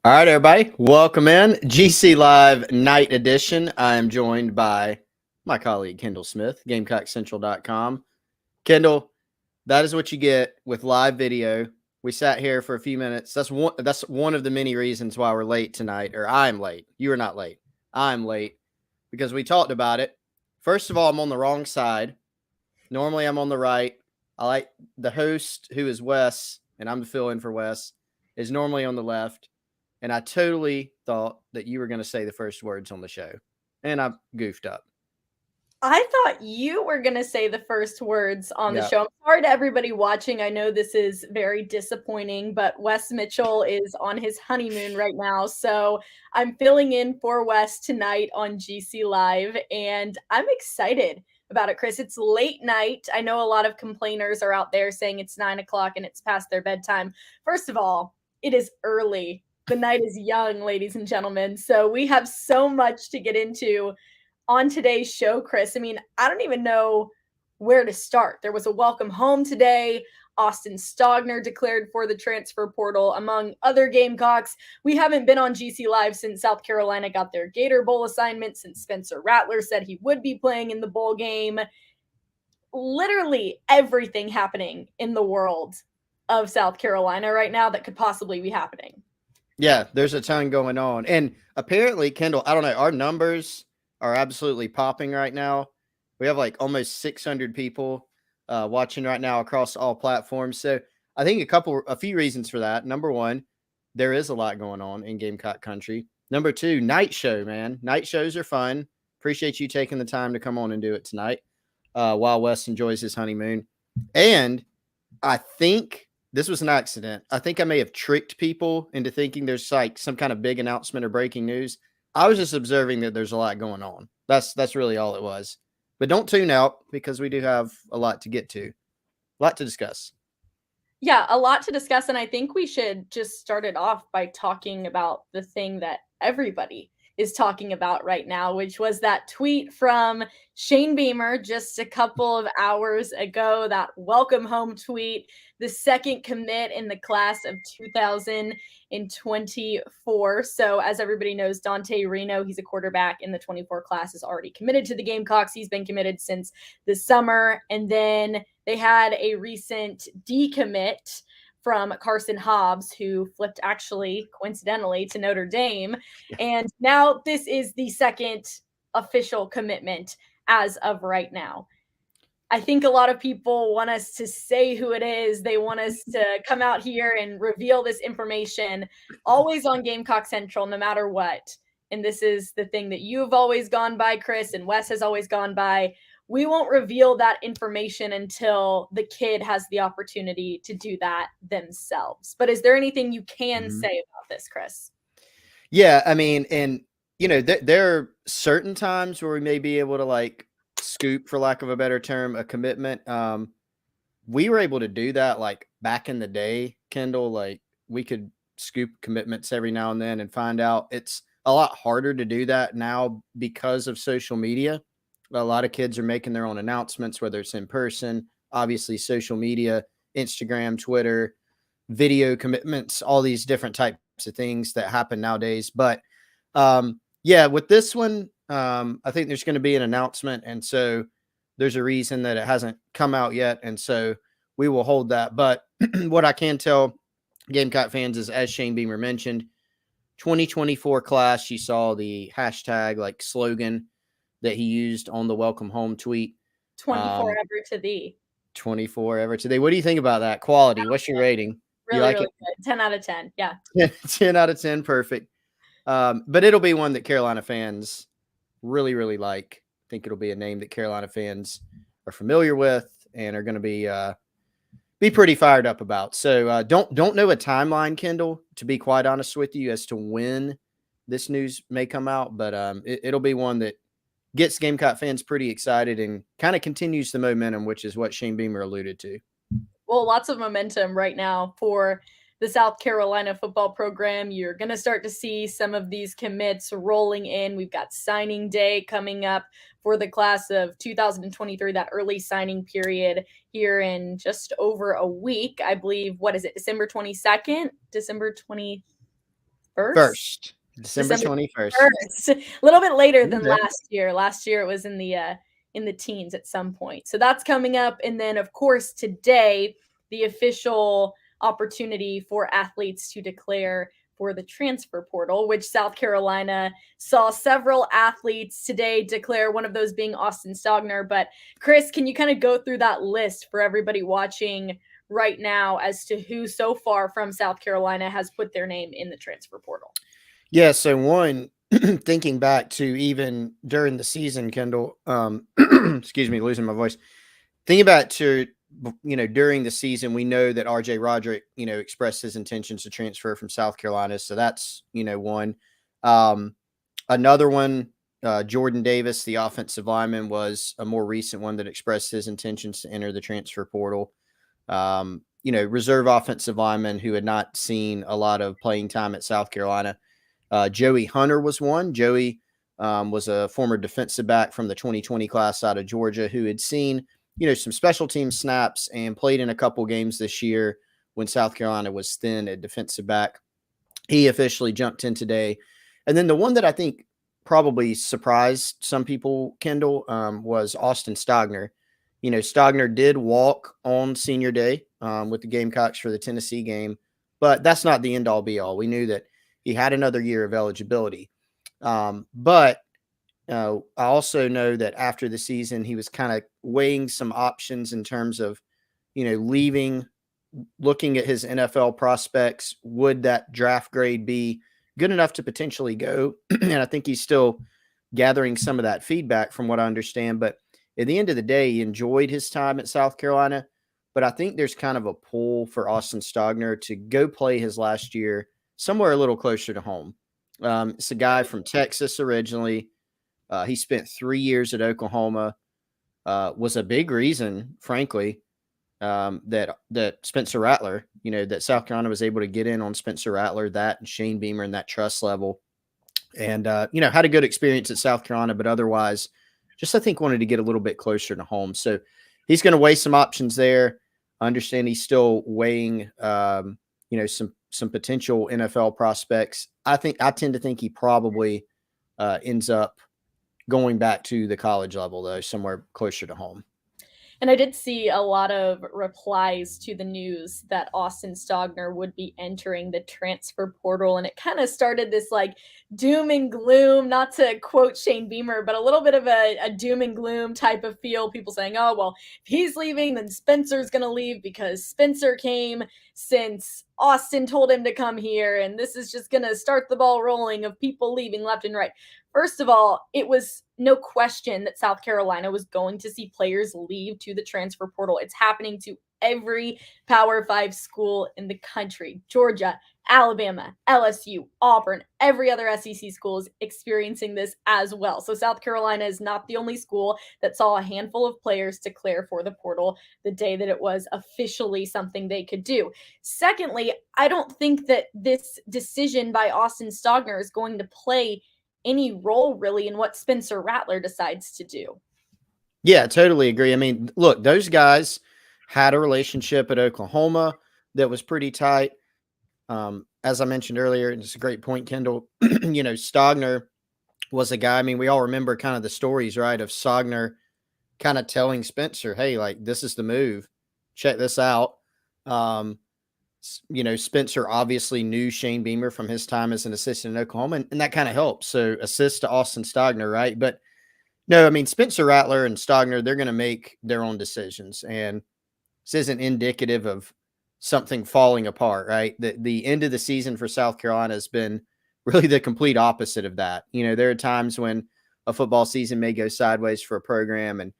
All right, everybody, welcome in GC Live Night Edition. I am joined by my colleague Kendall Smith, GamecockCentral.com. Kendall, that is what you get with live video. We sat here for a few minutes. That's one of the many reasons why we're late tonight, or I'm late. You are not late. I'm late because we talked about it. First of all, I'm on the wrong side. Normally, I'm on the right. I like the host, who is Wes, and I'm the fill-in for Wes, is normally on the left. And I totally thought that you were going to say the first words on the show. And I goofed up. I thought you were going to say the first words on the Yeah. show. I'm sorry to everybody watching. I know this is very disappointing, but Wes Mitchell is on his honeymoon right now. So I'm filling in for Wes tonight on GC Live, and I'm excited about it, Chris. It's late night. I know a lot of complainers are out there saying it's 9 o'clock and it's past their bedtime. First of all, it is early. The night is young, ladies and gentlemen. So we have so much to get into on today's show, Chris. I mean, I don't even know where to start. There was a welcome home today. Austin Stogner declared for the transfer portal, among other Gamecocks. We haven't been on GC Live since South Carolina got their Gator Bowl assignment, since Spencer Rattler said he would be playing in the bowl game. Literally everything happening in the world of South Carolina right now that could possibly be happening. Yeah, there's a ton going on. And apparently, Kendall, I don't know, our numbers are absolutely popping right now. We have like almost 600 people watching right now across all platforms. So I think a few reasons for that. Number one, there is a lot going on in Gamecock country. Number two, night show, man. Night shows are fun. Appreciate you taking the time to come on and do it tonight while Wes enjoys his honeymoon. And I think this was an accident. I think I may have tricked people into thinking there's like some kind of big announcement or breaking news. I was just observing that there's a lot going on. That's really all it was. But don't tune out because we do have a lot to get to, a lot to discuss. Yeah, a lot to discuss. And I think we should just start it off by talking about the thing that everybody is talking about right now, which was that tweet from Shane Beamer just a couple of hours ago, that welcome home tweet, the second commit in the class of 2024. So as everybody knows, Dante Reno, he's a quarterback in the 24 class, is already committed to the Gamecocks. He's been committed since the summer. And then they had a recent decommit from Carson Hobbs, who flipped actually coincidentally to Notre Dame. And now this is the second official commitment as of right now. I think a lot of people want us to say who it is. They want us to come out here and reveal this information, always on Gamecock Central, no matter what. And this is the thing that you've always gone by, Chris, and Wes has always gone by. We won't reveal that information until the kid has the opportunity to do that themselves. But is there anything you can say about this, Chris? Yeah, I mean, and there are certain times where we may be able to like scoop, for lack of a better term, a commitment. We were able to do that like back in the day, Kendall. Like we could scoop commitments every now and then and find out. It's a lot harder to do that now because of social media. A lot of kids are making their own announcements, whether it's in person, obviously social media, Instagram, Twitter, video commitments, all these different types of things that happen nowadays. But yeah, with this one, I think there's going to be an announcement. And so there's a reason that it hasn't come out yet. And so we will hold that. But what I can tell Gamecock fans is, as Shane Beamer mentioned, 2024 class, you saw the hashtag like slogan that he used on the welcome home tweet. 24 ever to thee. 24 ever to thee. What do you think about that? Quality. What's your rating? Really, You like really it? good. 10 out of 10. Yeah. 10 out of 10. Perfect. But it'll be one that Carolina fans really, really like. I think it'll be a name that Carolina fans are familiar with and are going to be pretty fired up about. So don't know a timeline, Kendall, to be quite honest with you, as to when this news may come out. But it'll be one that gets Gamecock fans pretty excited and kind of continues the momentum, which is what Shane Beamer alluded to. Well, lots of momentum right now for the South Carolina football program. You're going to start to see some of these commits rolling in. We've got signing day coming up for the class of 2023, that early signing period here in just over a week. I believe, what is it, December 22nd? December 20. 1st, December December 21st. 1st. A little bit later than last year. Last year it was in the teens at some point. So that's coming up. And then of course today, the official opportunity for athletes to declare for the transfer portal, which South Carolina saw several athletes today declare, one of those being Austin Stogner. But Chris, can you kind of go through that list for everybody watching right now as to who so far from South Carolina has put their name in the transfer portal? Yeah, so one, thinking back to even during the season, Kendall, excuse me, losing my voice. Thinking back to, during the season, we know that RJ Roderick, expressed his intentions to transfer from South Carolina. So that's, one. Another one, Jordan Davis, the offensive lineman, was a more recent one that expressed his intentions to enter the transfer portal. Reserve offensive lineman who had not seen a lot of playing time at South Carolina. Joey Hunter was one. Joey was a former defensive back from the 2020 class out of Georgia who had seen, some special team snaps and played in a couple games this year when South Carolina was thin at defensive back. He officially jumped in today. And then the one that I think probably surprised some people, Kendall, was Austin Stogner. Stogner did walk on senior day with the Gamecocks for the Tennessee game, but that's not the end all be all. We knew that he had another year of eligibility. But I also know that after the season, he was kind of weighing some options in terms of, leaving, looking at his NFL prospects. Would that draft grade be good enough to potentially go? And I think he's still gathering some of that feedback from what I understand. But at the end of the day, he enjoyed his time at South Carolina. But I think there's kind of a pull for Austin Stogner to go play his last year somewhere a little closer to home. It's a guy from Texas originally. He spent 3 years at Oklahoma. Was a big reason, frankly, that Spencer Rattler, that South Carolina was able to get in on Spencer Rattler, that and Shane Beamer and that trust level. And, had a good experience at South Carolina, but otherwise just, I think, wanted to get a little bit closer to home. So he's going to weigh some options there. I understand he's still weighing, some potential NFL prospects. I tend to think he probably ends up going back to the college level, though, somewhere closer to home. And I did see a lot of replies to the news that Austin Stogner would be entering the transfer portal. And it kind of started this like doom and gloom, not to quote Shane Beamer, but a little bit of a doom and gloom type of feel. People saying, oh, well, if he's leaving, then Spencer's going to leave because Spencer came since Austin told him to come here. And this is just going to start the ball rolling of people leaving left and right. First of all, it was no question that South Carolina was going to see players leave to the transfer portal. It's happening to every Power 5 school in the country. Georgia, Alabama, LSU, Auburn, every other SEC school is experiencing this as well. So South Carolina is not the only school that saw a handful of players declare for the portal the day that it was officially something they could do. Secondly, I don't think that this decision by Austin Stogner is going to play any role really in what Spencer Rattler decides to do. Yeah, totally agree. I mean, look, those guys had a relationship at Oklahoma that was pretty tight. As I mentioned earlier, and it's a great point, Kendall, Stogner was a guy. I mean, we all remember kind of the stories, right, of Stogner kind of telling Spencer, hey, like, this is the move. Check this out. Spencer obviously knew Shane Beamer from his time as an assistant in Oklahoma, and that kind of helps. So assist to Austin Stogner, right? But no, I mean, Spencer Rattler and Stogner, they're going to make their own decisions. And this isn't indicative of something falling apart, right? The end of the season for South Carolina has been really the complete opposite of that. There are times when a football season may go sideways for a program and,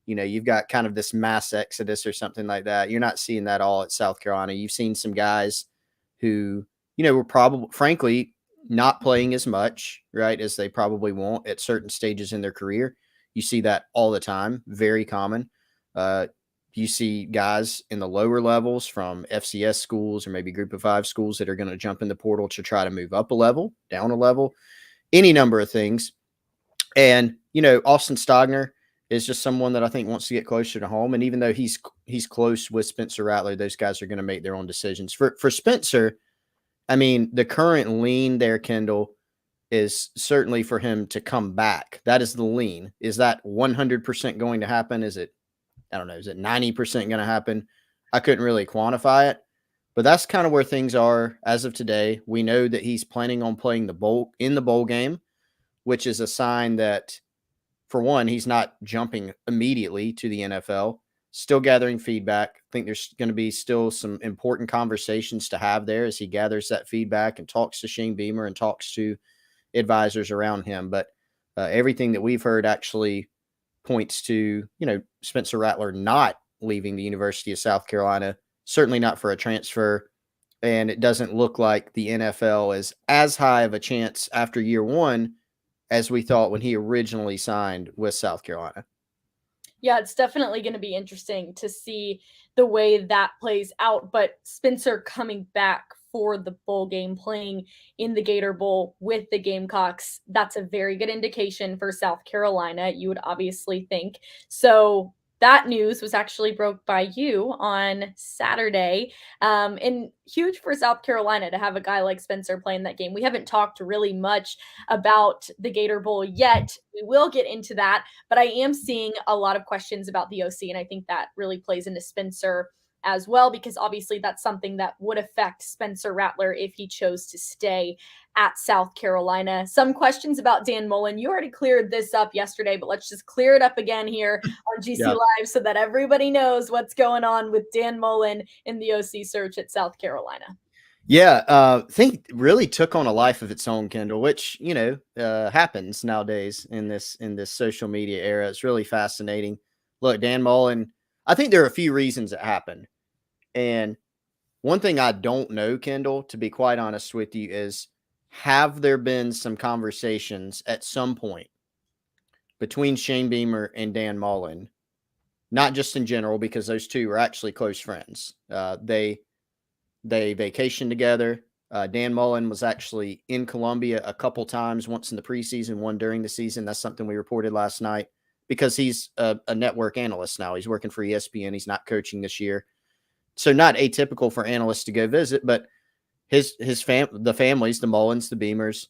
you've got kind of this mass exodus or something like that. You're not seeing that all at South Carolina. You've seen some guys who, were probably, frankly, not playing as much, right, as they probably won't at certain stages in their career. You see that all the time, very common. You see guys in the lower levels from FCS schools or maybe group of 5 schools that are going to jump in the portal to try to move up a level, down a level, any number of things. And, Austin Stogner is just someone that I think wants to get closer to home. And even though he's close with Spencer Rattler, those guys are going to make their own decisions. For Spencer, I mean, the current lean there, Kendall, is certainly for him to come back. That is the lean. Is that 100% going to happen? Is it, I don't know, is it 90% going to happen? I couldn't really quantify it, but that's kind of where things are as of today. We know that he's planning on playing the bowl game, which is a sign that, for one, he's not jumping immediately to the NFL, still gathering feedback. I think there's going to be still some important conversations to have there as he gathers that feedback and talks to Shane Beamer and talks to advisors around him. But everything that we've heard actually points to, Spencer Rattler not leaving the University of South Carolina, certainly not for a transfer. And it doesn't look like the NFL is as high of a chance after year one as we thought when he originally signed with South Carolina. Yeah, it's definitely going to be interesting to see the way that plays out. But Spencer coming back for the bowl game, playing in the Gator Bowl with the Gamecocks, that's a very good indication for South Carolina, you would obviously think. So that news was actually broke by you on Saturday. And huge for South Carolina to have a guy like Spencer playing that game. We haven't talked really much about the Gator Bowl yet. We will get into that, but I am seeing a lot of questions about the OC, and I think that really plays into Spencer as well, because obviously that's something that would affect Spencer Rattler if he chose to stay at South Carolina. Some questions about Dan Mullen. You already cleared this up yesterday, but let's just clear it up again here on GC Live so that everybody knows what's going on with Dan Mullen in the OC search at South Carolina. Yeah, I think really took on a life of its own, Kendall, which, happens nowadays in this social media era. It's really fascinating. Look, Dan Mullen, I think there are a few reasons it happened. And one thing I don't know, Kendall, to be quite honest with you, is have there been some conversations at some point between Shane Beamer and Dan Mullen, not just in general, because those two are actually close friends. They vacationed together. Dan Mullen was actually in Columbia a couple times, once in the preseason, one during the season. That's something we reported last night because he's a network analyst now. He's working for ESPN. He's not coaching this year. So not atypical for analysts to go visit, but the families, the Mullins, the Beamers,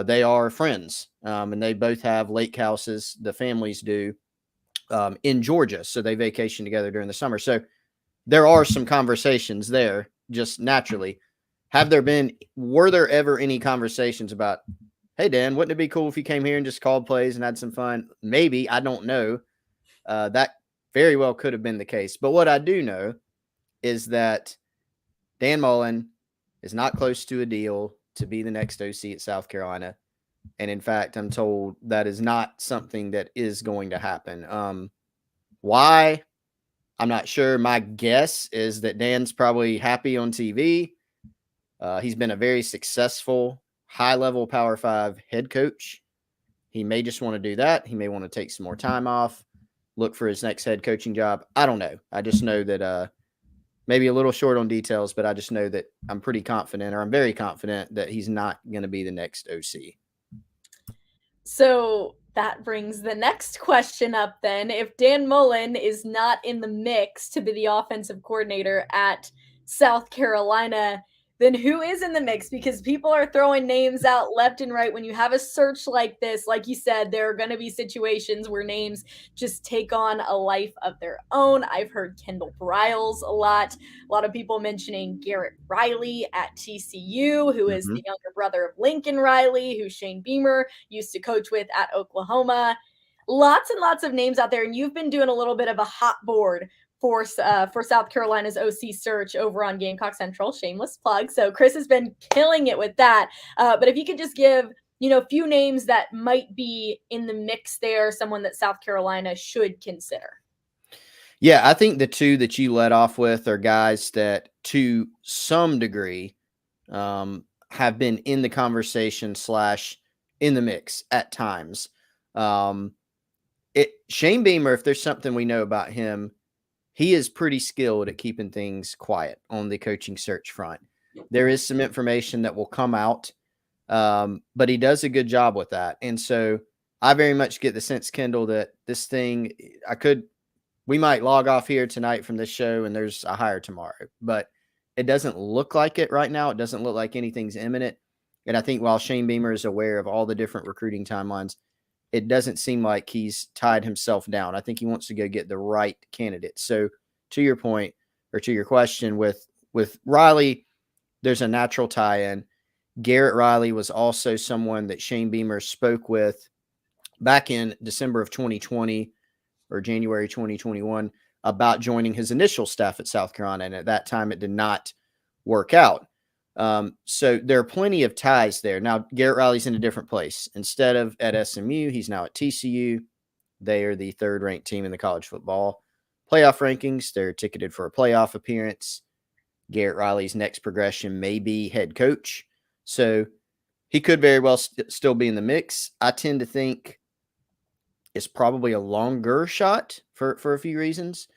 they are friends, and they both have lake houses. The families do in Georgia, so they vacation together during the summer. So there are some conversations there, just naturally. Were there ever any conversations about, hey, Dan, wouldn't it be cool if you came here and just called plays and had some fun? Maybe, I don't know. That very well could have been the case. But what I do know is that Dan Mullen is not close to a deal to be the next OC at South Carolina. And in fact, I'm told that is not something that is going to happen. Why? I'm not sure. My guess is that Dan's probably happy on TV. He's been a very successful, high-level Power 5 head coach. He may just want to do that. He may want to take some more time off, look for his next head coaching job. I don't know. I just know that maybe a little short on details, but I just know that I'm pretty confident, or I'm very confident, that he's not going to be the next OC. So that brings the next question up then. If Dan Mullen is not in the mix to be the offensive coordinator at South Carolina, then who is in the mix? Because people are throwing names out left and right. When you have a search like this, like you said, there are going to be situations where names just take on a life of their own. I've heard Kendall Briles a lot of people mentioning Garrett Riley at TCU, who is the younger brother of Lincoln Riley, who Shane Beamer used to coach with at Oklahoma. Lots and lots of names out there, and you've been doing a little bit of a hot board for South Carolina's OC search over on Gamecock Central. Shameless plug. So Chris has been killing it with that. But if you could just give, a few names that might be in the mix there, someone that South Carolina should consider. Yeah, I think the two that you led off with are guys that, to some degree, have been in the conversation / in the mix at times. Shane Beamer, if there's something we know about him, he is pretty skilled at keeping things quiet on the coaching search front. There is some information that will come out, but he does a good job with that. And so I very much get the sense, Kendall, that this thing, we might log off here tonight from this show and there's a hire tomorrow. But it doesn't look like it right now. It doesn't look like anything's imminent. And I think while Shane Beamer is aware of all the different recruiting timelines, it doesn't seem like he's tied himself down. I think he wants to go get the right candidate. So to your point, or to your question, with Riley, there's a natural tie-in. Garrett Riley was also someone that Shane Beamer spoke with back in December of 2020 or January 2021 about joining his initial staff at South Carolina. And at that time, it did not work out. So there are plenty of ties there. Now, Garrett Riley's in a different place. Instead of at SMU, he's now at TCU. They are the third ranked team in the college football playoff rankings. They're ticketed for a playoff appearance. Garrett Riley's next progression may be head coach. So he could very well still be in the mix. I tend to think it's probably a longer shot for a few reasons.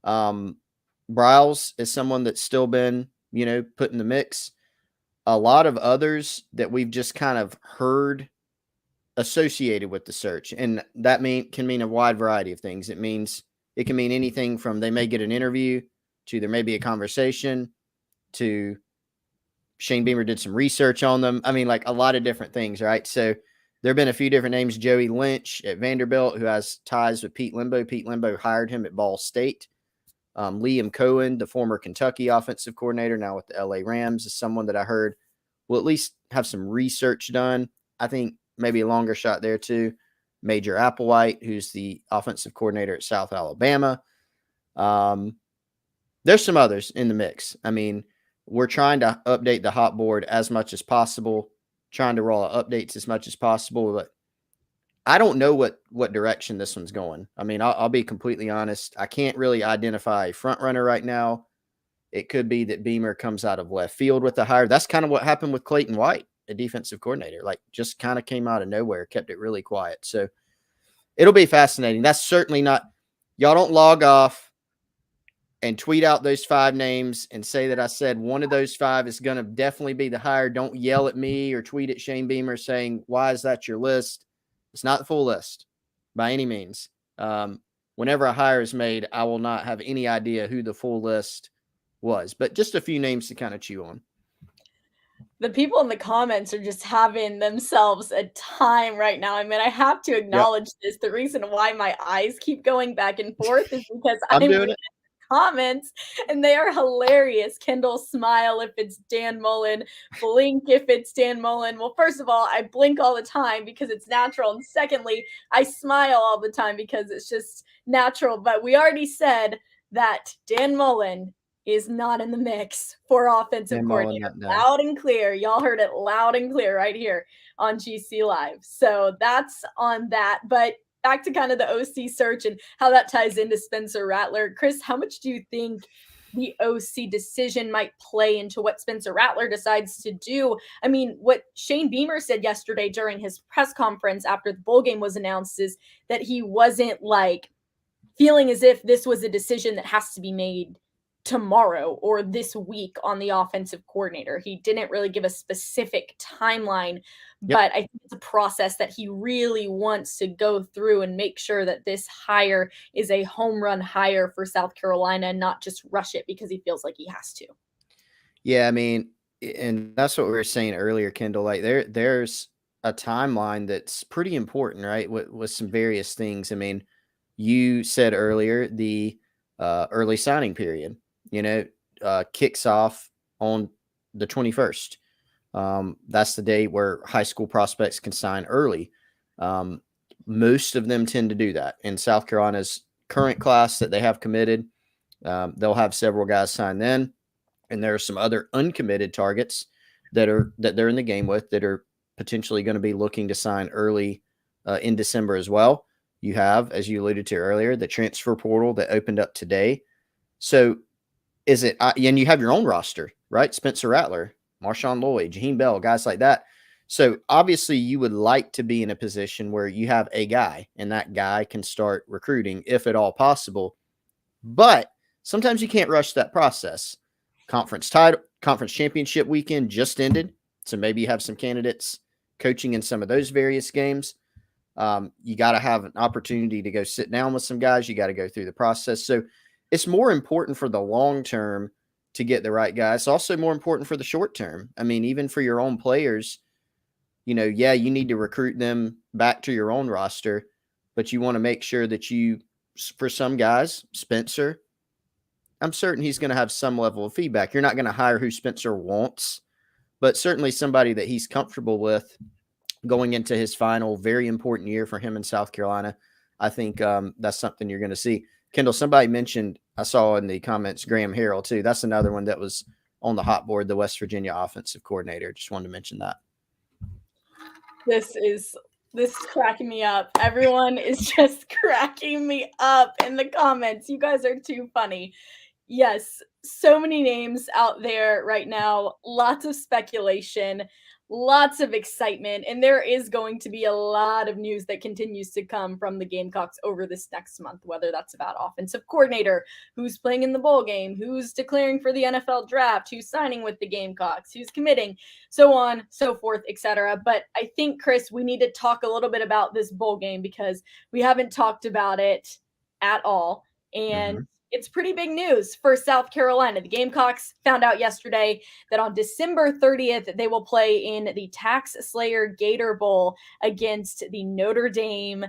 Briles is someone that's still been, put in the mix. A lot of others that we've just kind of heard associated with the search, and that can mean a wide variety of things. It can mean anything from they may get an interview to there may be a conversation to Shane Beamer did some research on them. I mean, like a lot of different things, right? So there have been a few different names. Joey Lynch at Vanderbilt, who has ties with Pete Limbo. Pete Limbo hired him at Ball State. Liam Cohen, the former Kentucky offensive coordinator, now with the LA Rams, is someone that I heard will at least have some research done. I think maybe a longer shot there too. Major Applewhite, who's the offensive coordinator at South Alabama. There's some others in the mix. I mean, we're trying to update the hot board as much as possible, trying to roll out updates as much as possible, but I don't know what direction this one's going. I mean, I'll be completely honest. I can't really identify a front runner right now. It could be that Beamer comes out of left field with the hire. That's kind of what happened with Clayton White, a defensive coordinator, like just kind of came out of nowhere, kept it really quiet. So it'll be fascinating. That's certainly not, y'all don't log off and tweet out those 5 names and say that I said one of those 5 is going to definitely be the hire. Don't yell at me or tweet at Shane Beamer saying, why is that your list? It's not the full list by any means. Whenever a hire is made, I will not have any idea who the full list was, but just a few names to kind of chew on. The people in the comments are just having themselves a time right now. I mean, I have to acknowledge this. The reason why my eyes keep going back and forth is because I'm reading comments and they are hilarious. Kendall smile if it's Dan Mullen, blink if it's Dan Mullen. Well, first of all, I blink all the time because it's natural. And secondly, I smile all the time because it's just natural. But we already said that Dan Mullen is not in the mix for offensive coordinator. Loud and clear. Y'all heard it loud and clear right here on GC Live. So that's on that. But back to kind of the OC search and how that ties into Spencer Rattler. Chris, how much do you think the OC decision might play into what Spencer Rattler decides to do? I mean, what Shane Beamer said yesterday during his press conference after the bowl game was announced is that he wasn't like feeling as if this was a decision that has to be made tomorrow or this week on the offensive coordinator. He didn't really give a specific timeline, but I think it's a process that he really wants to go through and make sure that this hire is a home run hire for South Carolina and not just rush it because he feels like he has to. Yeah, I mean, and that's what we were saying earlier, Kendall. Like there's a timeline that's pretty important, right? With some various things. I mean, you said earlier the early signing period, kicks off on the 21st. That's the day where high school prospects can sign early. Most of them tend to do that. In South Carolina's current class that they have committed, they'll have several guys sign then. And there are some other uncommitted targets that they're in the game with that are potentially going to be looking to sign early in December as well. You have, as you alluded to earlier, the transfer portal that opened up today. So is it, and you have your own roster, right? Spencer Rattler, Marshawn Lloyd, Jaheim Bell, guys like that. So obviously you would like to be in a position where you have a guy and that guy can start recruiting if at all possible. But sometimes you can't rush that process. Conference championship weekend just ended. So maybe you have some candidates coaching in some of those various games. You got to have an opportunity to go sit down with some guys. You got to go through the process. So it's more important for the long term to get the right guy. It's also more important for the short term. I mean, even for your own players, you need to recruit them back to your own roster, but you want to make sure that for some guys, Spencer, I'm certain he's going to have some level of feedback. You're not going to hire who Spencer wants, but certainly somebody that he's comfortable with going into his final, very important year for him in South Carolina. I think that's something you're going to see. Kendall, somebody mentioned, I saw in the comments, Graham Harrell too. That's another one that was on the hot board, the West Virginia offensive coordinator. Just wanted to mention that. This is cracking me up. Everyone is just cracking me up in the comments. You guys are too funny. Yes, so many names out there right now, lots of speculation, lots of excitement, and there is going to be a lot of news that continues to come from the Gamecocks over this next month, whether that's about offensive coordinator, who's playing in the bowl game, who's declaring for the NFL draft, who's signing with the Gamecocks, who's committing, so on, so forth, etc. But I think, Chris, we need to talk a little bit about this bowl game because we haven't talked about it at all. And it's pretty big news for South Carolina. The Gamecocks found out yesterday that on December 30th, they will play in the Tax Slayer Gator Bowl against the Notre Dame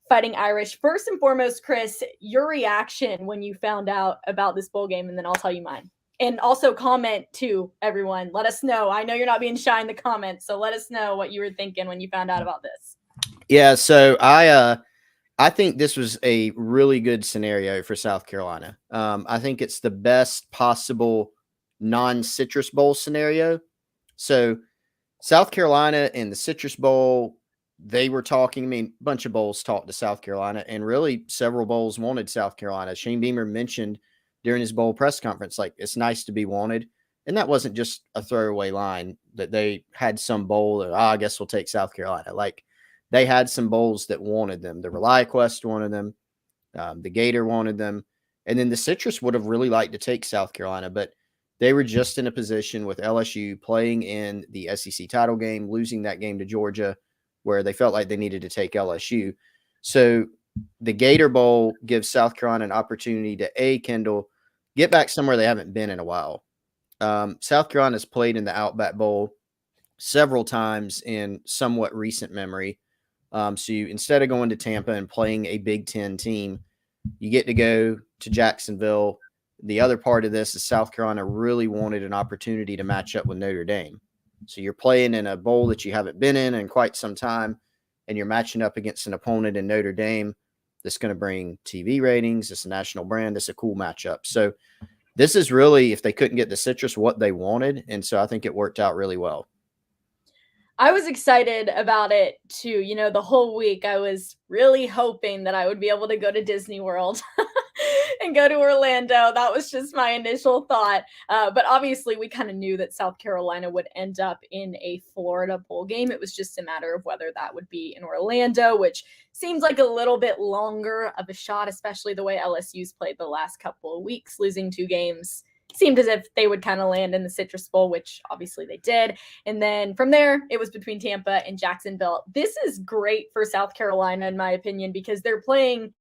Fighting Irish. First and foremost, Chris, your reaction when you found out about this bowl game, and then I'll tell you mine. And also comment too, everyone. Let us know. I know you're not being shy in the comments, so let us know what you were thinking when you found out about this. Yeah, so I think this was a really good scenario for South Carolina. I think it's the best possible non-Citrus Bowl scenario. So South Carolina and the Citrus Bowl, they were talking. I mean, a bunch of bowls talked to South Carolina, and really several bowls wanted South Carolina. Shane Beamer mentioned during his bowl press conference, like, it's nice to be wanted. And that wasn't just a throwaway line that they had some bowl that, I guess we'll take South Carolina. Like, they had some bowls that wanted them. The ReliaQuest wanted them. The Gator wanted them. And then the Citrus would have really liked to take South Carolina, but they were just in a position with LSU playing in the SEC title game, losing that game to Georgia, where they felt like they needed to take LSU. So the Gator Bowl gives South Carolina an opportunity to, Kendall, get back somewhere they haven't been in a while. South Carolina's played in the Outback Bowl several times in somewhat recent memory. So instead of going to Tampa and playing a Big Ten team, you get to go to Jacksonville. The other part of this is South Carolina really wanted an opportunity to match up with Notre Dame. So you're playing in a bowl that you haven't been in quite some time, and you're matching up against an opponent in Notre Dame that's going to bring TV ratings. It's a national brand. It's a cool matchup. So this is really, if they couldn't get the Citrus, what they wanted. And so I think it worked out really well. I was excited about it too. You know, the whole week I was really hoping that I would be able to go to Disney World and go to Orlando. That was just my initial thought. But obviously we kind of knew that South Carolina would end up in a Florida bowl game. It was just a matter of whether that would be in Orlando, which seems like a little bit longer of a shot, especially the way LSU's played the last couple of weeks, losing 2 games. Seemed as if they would kind of land in the Citrus Bowl, which obviously they did. And then from there, it was between Tampa and Jacksonville. This is great for South Carolina, in my opinion, because they're playing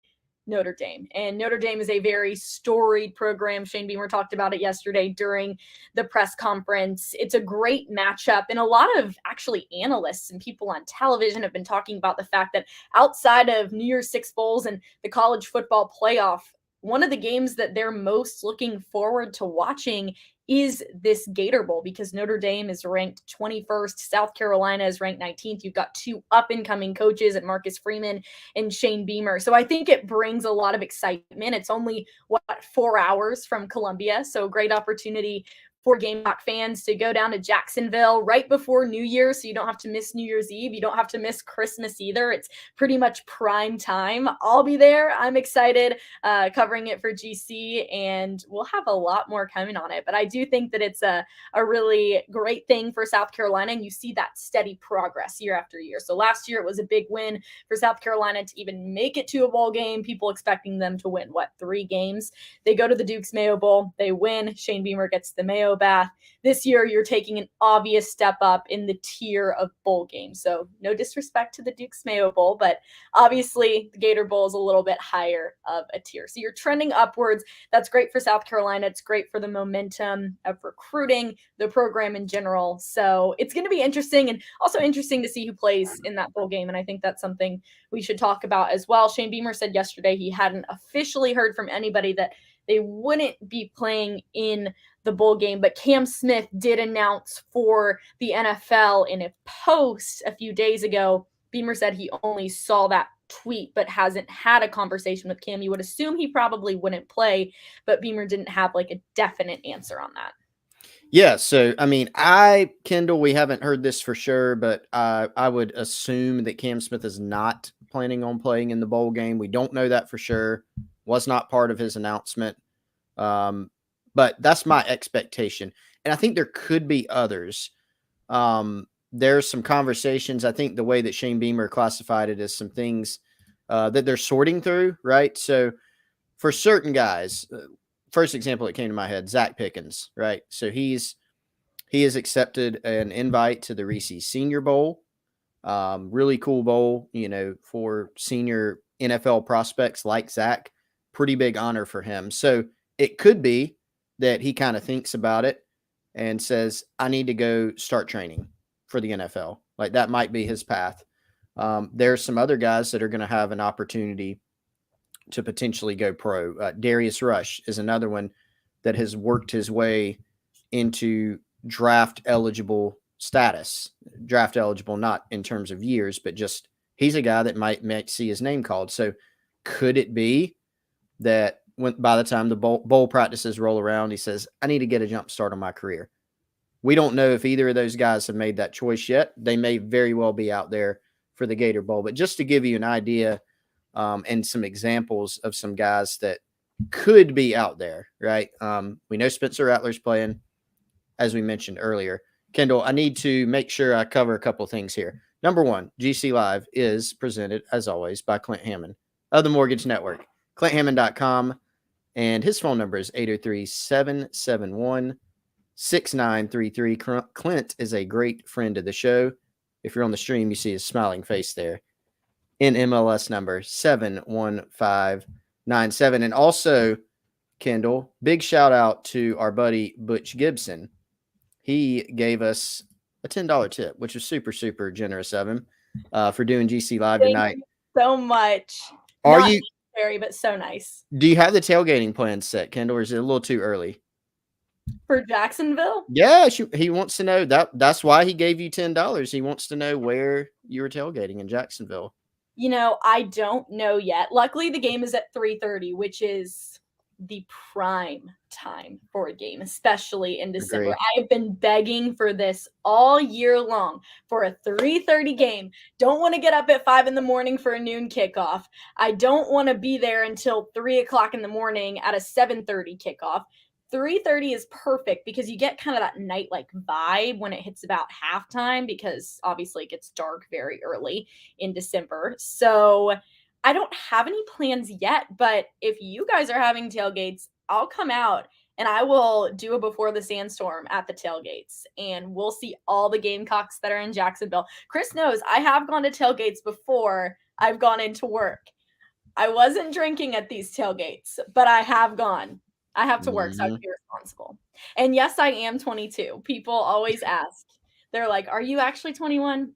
Notre Dame. And Notre Dame is a very storied program. Shane Beamer talked about it yesterday during the press conference. It's a great matchup. And a lot of actually analysts and people on television have been talking about the fact that outside of New Year's Six Bowls and the college football playoff, one of the games that they're most looking forward to watching is this Gator Bowl, because Notre Dame is ranked 21st. South Carolina is ranked 19th. You've got 2 up-and-coming coaches at Marcus Freeman and Shane Beamer. So I think it brings a lot of excitement. It's only, 4 hours from Columbia. So great opportunity for Gamecock fans to go down to Jacksonville right before New Year, so you don't have to miss New Year's Eve. You don't have to miss Christmas either. It's pretty much prime time. I'll be there. I'm excited covering it for GC, and we'll have a lot more coming on it. But I do think that it's a really great thing for South Carolina, and you see that steady progress year after year. So last year it was a big win for South Carolina to even make it to a bowl game. People expecting them to win, 3 games. They go to the Duke's Mayo Bowl. They win. Shane Beamer gets the Mayo Bath. This year, you're taking an obvious step up in the tier of bowl games. So no disrespect to the Duke's Mayo Bowl, but obviously the Gator Bowl is a little bit higher of a tier. So you're trending upwards. That's great for South Carolina. It's great for the momentum of recruiting, the program in general. So it's going to be interesting, and also interesting to see who plays in that bowl game. And I think that's something we should talk about as well. Shane Beamer said yesterday he hadn't officially heard from anybody that they wouldn't be playing in the bowl game, but Cam Smith did announce for the NFL in a post a few days ago. Beamer said he only saw that tweet but hasn't had a conversation with Cam. You would assume he probably wouldn't play, but Beamer didn't have like a definite answer on that. Yeah, so I mean, Kendall, we haven't heard this for sure, but I would assume that Cam Smith is not planning on playing in the bowl game. We don't know that for sure. Was not part of his announcement. But that's my expectation. And I think there could be others. There's some conversations. I think the way that Shane Beamer classified it is some things that they're sorting through, right? So for certain guys, first example that came to my head, Zach Pickens, right? So he has accepted an invite to the Reese's Senior Bowl. Really cool bowl, for senior NFL prospects like Zach. Pretty big honor for him. So it could be that he kind of thinks about it and says, I need to go start training for the NFL. Like that might be his path. There's some other guys that are going to have an opportunity to potentially go pro. Darius Rush is another one that has worked his way into draft eligible status. Draft eligible, not in terms of years, but just he's a guy that might see his name called. So could it be that by the time the bowl practices roll around, he says, I need to get a jump start on my career? We don't know if either of those guys have made that choice yet. They may very well be out there for the Gator Bowl. But just to give you an idea and some examples of some guys that could be out there, right? We know Spencer Rattler's playing, as we mentioned earlier. Kendall, I need to make sure I cover a couple things here. Number one, GC Live is presented, as always, by Clint Hammond of the Mortgage Network. ClintHammond.com, and his phone number is 803-771-6933. Clint is a great friend of the show. If you're on the stream, you see his smiling face there. NMLS number 71597. And also, Kendall, big shout out to our buddy Butch Gibson. He gave us a $10 tip, which was super, super generous of him for doing GC Live tonight. Thank you so much. Are you very, but so nice. Do you have the tailgating plan set, Kendall, or is it a little too early? For Jacksonville? Yeah, he wants to know. That's why he gave you $10. He wants to know where you were tailgating in Jacksonville. I don't know yet. Luckily, the game is at 3:30, which is the prime time for a game, especially in December. Agree. I have been begging for this all year long for a 3:30 game. Don't want to get up at 5 a.m. for a noon kickoff. I don't want to be there until 3 o'clock in the morning at a 7:30 kickoff. 3:30 is perfect because you get kind of that night-like vibe when it hits about halftime, because obviously it gets dark very early in December. So I don't have any plans yet, but if you guys are having tailgates, I'll come out and I will do a before the sandstorm at the tailgates, and we'll see all the Gamecocks that are in Jacksonville. Chris knows I have gone to tailgates before I've gone into work. I wasn't drinking at these tailgates, but I have gone. I have to work, so I have to be responsible. And yes, I am 22. People always ask. They're like, are you actually 21?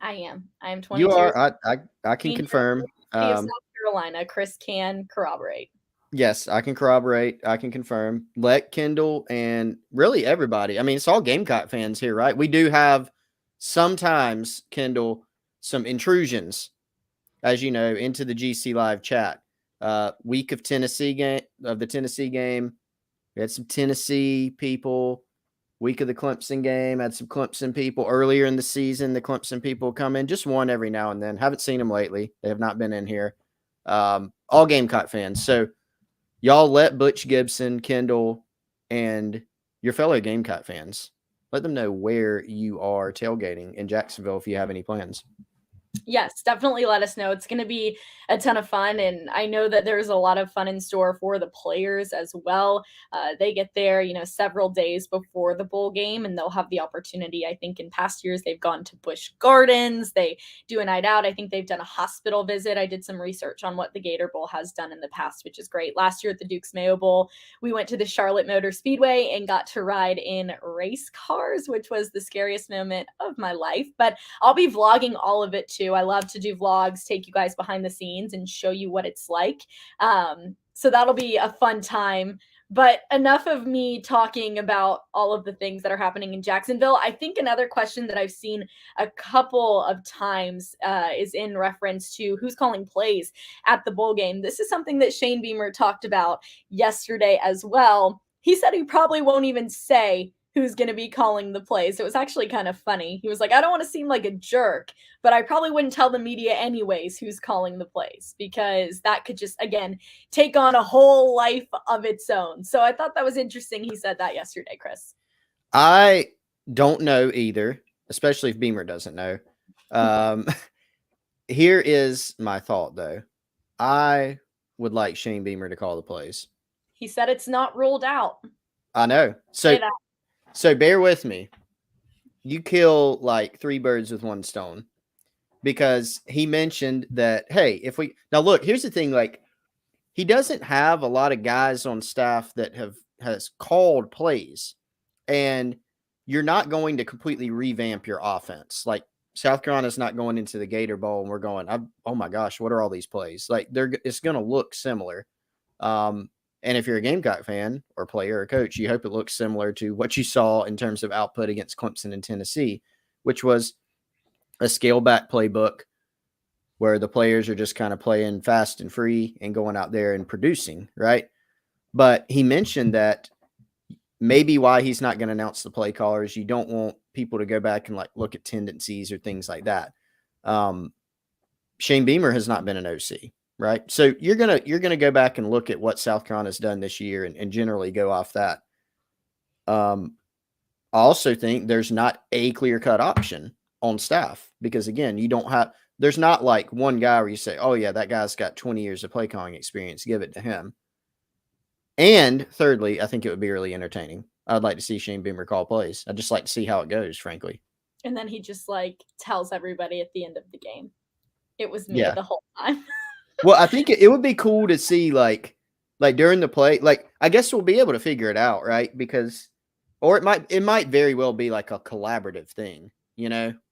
I am. I am 22. You are. I can confirm. South Carolina. Chris can corroborate. Yes, I can corroborate. I can confirm. Let Kendall and really everybody. I mean, it's all Gamecock fans here, right? We do have sometimes, Kendall, some intrusions, as you know, into the GC Live chat. Week of the Tennessee game. We had some Tennessee people. Week of the Clemson game, had some Clemson people earlier in the season. The Clemson people come in, just one every now and then. Haven't seen them lately. They have not been in here. All Gamecock fans. So y'all let Butch Gibson, Kendall, and your fellow Gamecock fans, let them know where you are tailgating in Jacksonville if you have any plans. Yes, definitely let us know. It's going to be a ton of fun. And I know that there's a lot of fun in store for the players as well. They get there, several days before the bowl game, and they'll have the opportunity. I think in past years, they've gone to Busch Gardens, they do a night out. I think they've done a hospital visit. I did some research on what the Gator Bowl has done in the past, which is great. Last year at the Duke's Mayo Bowl, we went to the Charlotte Motor Speedway and got to ride in race cars, which was the scariest moment of my life. But I'll be vlogging all of it too. I love to do vlogs, take you guys behind the scenes and show you what it's like. So that'll be a fun time. But enough of me talking about all of the things that are happening in Jacksonville. I think another question that I've seen a couple of times is in reference to who's calling plays at the bowl game. This is something that Shane Beamer talked about yesterday as well. He said he probably won't even say who's going to be calling the plays. It was actually kind of funny. He was like, I don't want to seem like a jerk, but I probably wouldn't tell the media anyways who's calling the plays, because that could just, again, take on a whole life of its own. So I thought that was interesting. He said that yesterday, Chris. I don't know either, especially if Beamer doesn't know. Here is my thought, though. I would like Shane Beamer to call the plays. He said it's not ruled out. I know. So bear with me. You kill like 3 birds with 1 stone, because he mentioned that, hey, if we now look, here's the thing, like, he doesn't have a lot of guys on staff that has called plays, and you're not going to completely revamp your offense. Like, South Carolina's not going into the Gator Bowl and we're going, oh my gosh, what are all these plays? Like, it's going to look similar. And if you're a Gamecock fan or player or coach, you hope it looks similar to what you saw in terms of output against Clemson and Tennessee, which was a scale back playbook where the players are just kind of playing fast and free and going out there and producing, right? But he mentioned that maybe why he's not going to announce the play callers, you don't want people to go back and like look at tendencies or things like that. Shane Beamer has not been an OC, right? So you're gonna go back and look at what South Carolina's done this year and generally go off that. I also think there's not a clear-cut option on staff, because again, there's not like one guy where you say, oh yeah, that guy's got 20 years of play calling experience, give it to him. And thirdly, I think it would be really entertaining. I'd like to see Shane Beamer call plays. I'd just like to see how it goes, frankly. And then he just like tells everybody at the end of the game, it was me Yeah. the whole time. Well, I think it would be cool to see like during the play, like, I guess we'll be able to figure it out, right? Because, or it might very well be like a collaborative thing,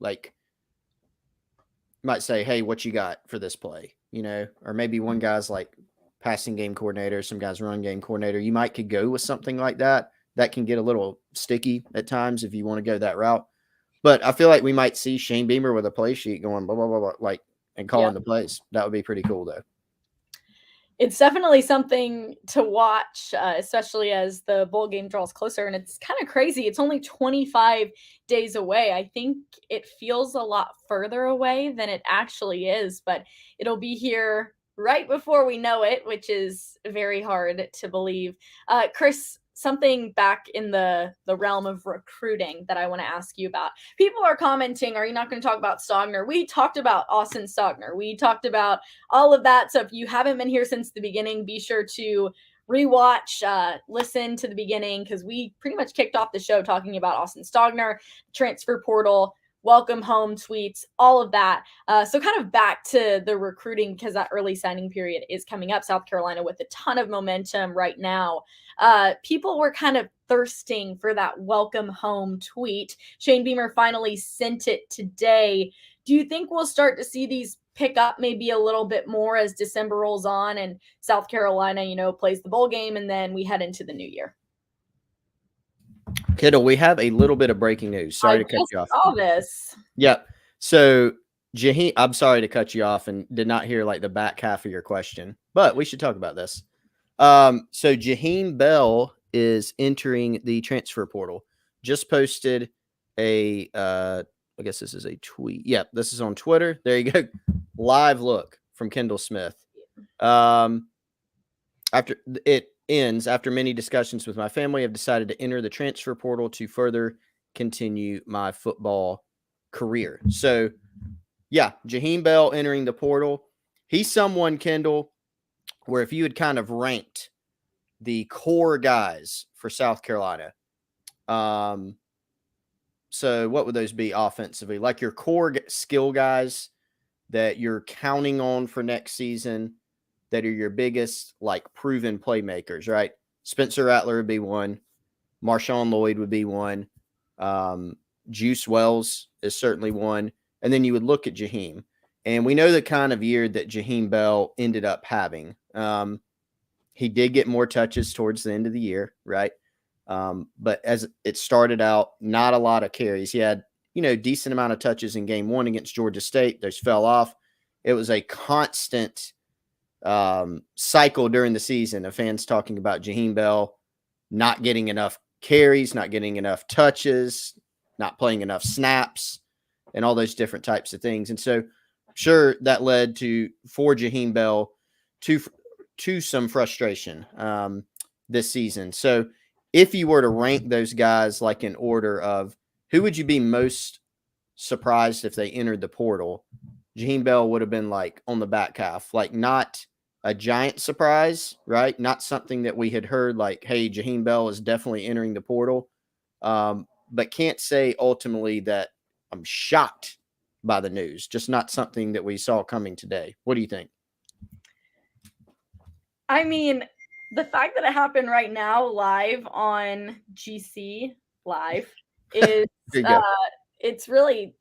like, might say, hey, what you got for this play, or maybe one guy's like passing game coordinator, some guy's run game coordinator. You could go with something like that. That can get a little sticky at times if you want to go that route. But I feel like we might see Shane Beamer with a play sheet going blah, blah, blah, blah, like, and calling the plays. That would be pretty cool, though. It's definitely something to watch, especially as the bowl game draws closer. And it's kind of crazy. It's only 25 days away. I think it feels a lot further away than it actually is, but it'll be here right before we know it, which is very hard to believe. Chris, something back in the realm of recruiting that I want to ask you about. People are commenting, are you not going to talk about Stogner? We talked about Austin Stogner. We talked about all of that. So if you haven't been here since the beginning, be sure to rewatch, listen to the beginning, because we pretty much kicked off the show talking about Austin Stogner, transfer portal, welcome home tweets, all of that. So kind of back to the recruiting, because that early signing period is coming up. South Carolina with a ton of momentum right now. People were kind of thirsting for that welcome home tweet. Shane Beamer finally sent it today. Do you think we'll start to see these pick up maybe a little bit more as December rolls on and South Carolina, plays the bowl game, and then we head into the new year? Kendall, we have a little bit of breaking news. Sorry to cut you off. All this. Yep. So Jaheim, I'm sorry to cut you off and did not hear like the back half of your question, but we should talk about this. So Jaheim Bell is entering the transfer portal. Just posted I guess this is a tweet. Yep, this is on Twitter. There you go. Live look from Kendall Smith. After it ends, after many discussions with my family, I've decided to enter the transfer portal to further continue my football career. So Yeah, Jaheim Bell entering the portal. He's someone, Kendall, where if you had kind of ranked the core guys for South Carolina, so what would those be offensively? Like your core skill guys that you're counting on for next season, that are your biggest like proven playmakers, right? Spencer Rattler would be one. Marshawn Lloyd would be one. Juice Wells is certainly one. And then you would look at Jaheim. And we know the kind of year that Jaheim Bell ended up having. He did get more touches towards the end of the year, right? But as it started out, not a lot of carries. He had, decent amount of touches in game one against Georgia State. Those fell off. It was a constant cycle during the season of fans talking about Jaheim Bell not getting enough carries, not getting enough touches, not playing enough snaps, and all those different types of things. And so, sure, that led for Jaheim Bell to some frustration this season. So, if you were to rank those guys like in order of who would you be most surprised if they entered the portal, Jaheim Bell would have been like on the back half, like not a giant surprise, right? Not something that we had heard like, hey, Jaheim Bell is definitely entering the portal. But can't say ultimately that I'm shocked by the news. Just not something that we saw coming today. What do you think? I mean, the fact that it happened right now live on GC Live is it's really,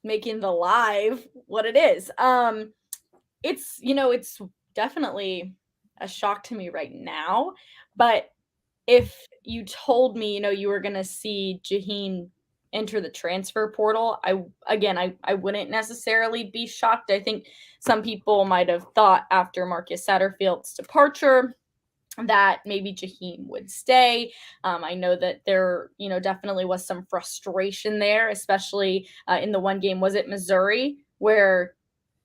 making the live what it is. It's definitely a shock to me right now, but if you told me, you were going to see Jaheim enter the transfer portal, I wouldn't necessarily be shocked. I think some people might have thought after Marcus Satterfield's departure that maybe Jaheim would stay. I know that there, definitely was some frustration there, especially in the one game, was it Missouri, where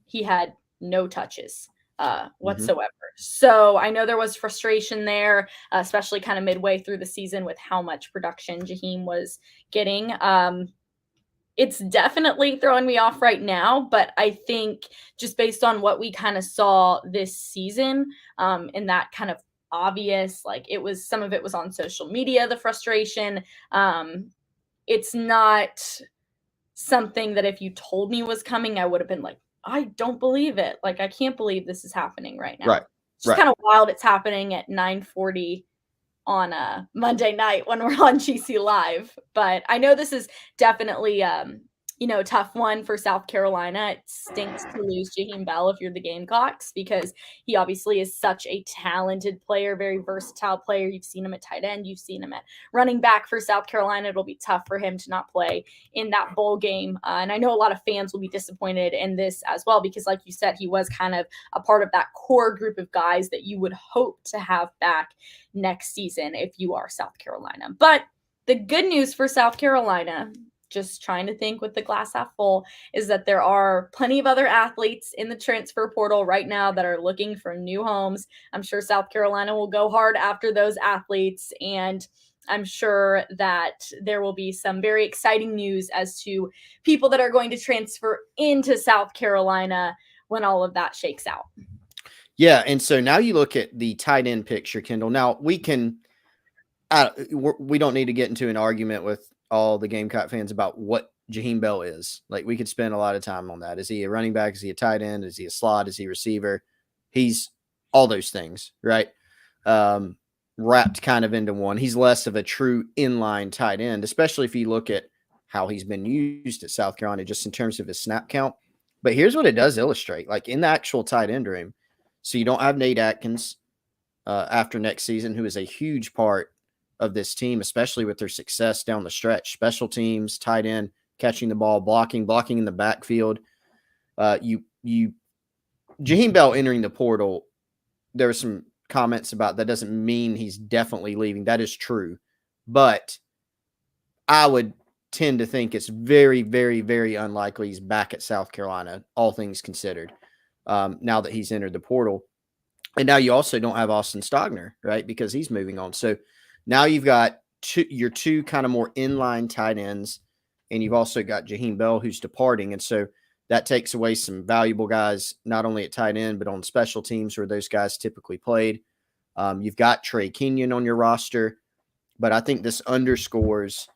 he had no touches whatsoever. So I know there was frustration there, especially kind of midway through the season with how much production Jaheim was getting. It's definitely throwing me off right now, but I think just based on what we kind of saw this season, and that kind of obvious, like some of it was on social media, the frustration. It's not something that if you told me was coming, I would have been like, I don't believe it. Like, I can't believe this is happening right now. Right. It's just kind of wild. It's happening at 9:40 on a Monday night when we're on GC Live. But I know this is definitely tough one for South Carolina. It stinks to lose Jaheim Bell if you're the Gamecocks, because he obviously is such a talented player, very versatile player. You've seen him at tight end. You've seen him at running back for South Carolina. It'll be tough for him to not play in that bowl game. And I know a lot of fans will be disappointed in this as well, because like you said, he was kind of a part of that core group of guys that you would hope to have back next season if you are South Carolina. But the good news for South Carolina, just trying to think with the glass half full, is that there are plenty of other athletes in the transfer portal right now that are looking for new homes. I'm sure South Carolina will go hard after those athletes, and I'm sure that there will be some very exciting news as to people that are going to transfer into South Carolina when all of that shakes out. Yeah, and so now you look at the tight end picture, Kendall. Now we don't need to get into an argument with all the Gamecock fans about what Jaheim Bell is. Like, we could spend a lot of time on that. Is he a running back? Is he a tight end? Is he a slot? Is he a receiver? He's all those things, right? Wrapped kind of into one. He's less of a true inline tight end, especially if you look at how he's been used at South Carolina just in terms of his snap count. But here's what it does illustrate. Like, in the actual tight end room, so you don't have Nate Atkins after next season, who is a huge part of this team, especially with their success down the stretch. Special teams, tight end, catching the ball, blocking in the backfield. Jaheim Bell entering the portal, there were some comments about that doesn't mean he's definitely leaving. That is true. But I would tend to think it's very, very, very unlikely he's back at South Carolina, all things considered, now that he's entered the portal. And now you also don't have Austin Stogner, right? Because he's moving on. So now you've got your two kind of more inline tight ends, and you've also got Jaheim Bell, who's departing. And so that takes away some valuable guys, not only at tight end, but on special teams where those guys typically played. You've got Trey Kenyon on your roster, but I think this underscores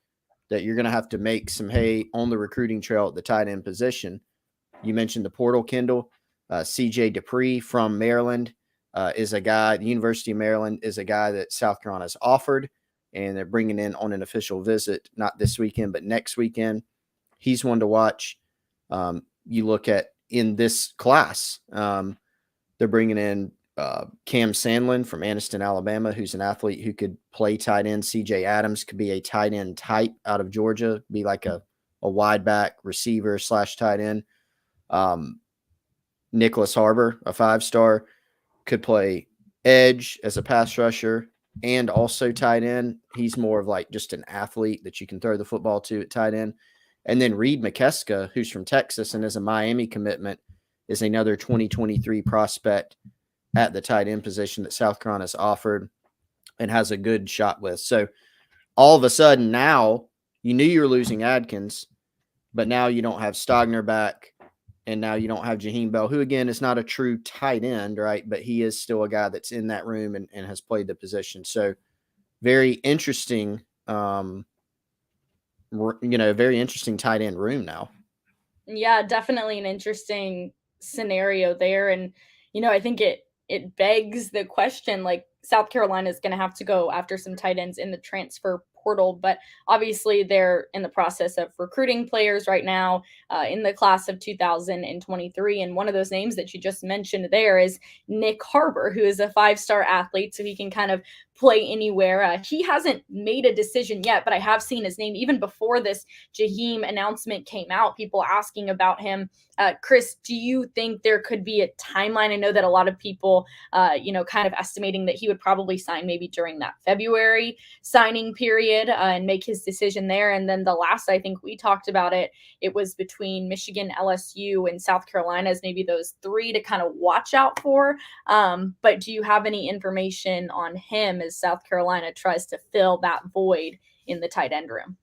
that you're going to have to make some hay on the recruiting trail at the tight end position. You mentioned the portal, Kendall. CJ Dupree from Maryland is a guy, the University of Maryland is a guy that South Carolina's offered, and they're bringing in on an official visit, not this weekend, but next weekend. He's one to watch. You look at in this class, they're bringing in Cam Sandlin from Anniston, Alabama, who's an athlete who could play tight end. CJ Adams could be a tight end type out of Georgia, be like a wide back receiver / tight end. Nicholas Harbor, a 5-star, could play edge as a pass rusher and also tight end. He's more of like just an athlete that you can throw the football to at tight end. And then Reed McKeska, who's from Texas and is a Miami commitment, is another 2023 prospect at the tight end position that South Carolina's offered and has a good shot with. So all of a sudden now you knew you were losing Adkins, but now you don't have Stogner back, and now you don't have Jaheim Bell, who again is not a true tight end, right? But he is still a guy that's in that room and has played the position. So very interesting, very interesting tight end room now. Yeah, definitely an interesting scenario there. And, I think it begs the question, like, South Carolina is going to have to go after some tight ends in the transfer portal, but obviously they're in the process of recruiting players right now in the class of 2023. And one of those names that you just mentioned there is Nick Harbor, who is a 5-star athlete, so he can kind of play anywhere. He hasn't made a decision yet, but I have seen his name even before this Jaheim announcement came out, people asking about him. Chris, do you think there could be a timeline? I know that a lot of people, kind of estimating that he would probably sign maybe during that February signing period and make his decision there. And then the last, I think we talked about it was between Michigan, LSU, and South Carolina as maybe those 3 to kind of watch out for. But do you have any information on him as South Carolina tries to fill that void in the tight end room?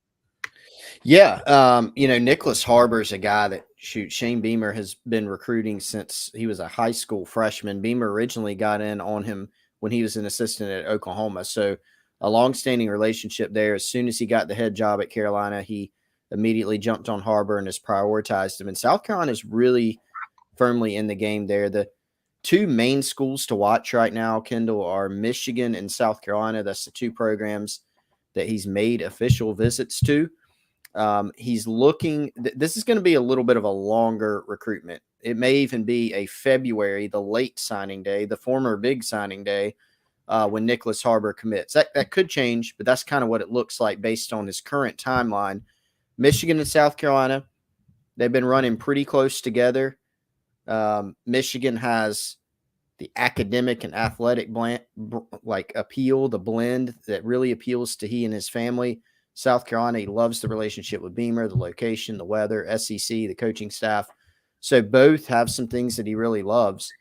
Yeah. Nicholas Harbor is a guy that Shane Beamer has been recruiting since he was a high school freshman. Beamer originally got in on him when he was an assistant at Oklahoma. So a longstanding relationship there. As soon as he got the head job at Carolina, he immediately jumped on Harbor and has prioritized him. And South Carolina is really firmly in the game there. The 2 main schools to watch right now, Kendall, are Michigan and South Carolina. That's the 2 programs that he's made official visits to. He's looking, this is going to be a little bit of a longer recruitment. It may even be a February, the late signing day, the former big signing day, when Nicholas Harbor commits. That could change, but that's kind of what it looks like based on his current timeline. Michigan and South Carolina, they've been running pretty close together. Michigan has the academic and athletic appeal, the blend that really appeals to he and his family. South Carolina, he loves the relationship with Beamer, the location, the weather, SEC, the coaching staff. So both have some things that he really loves.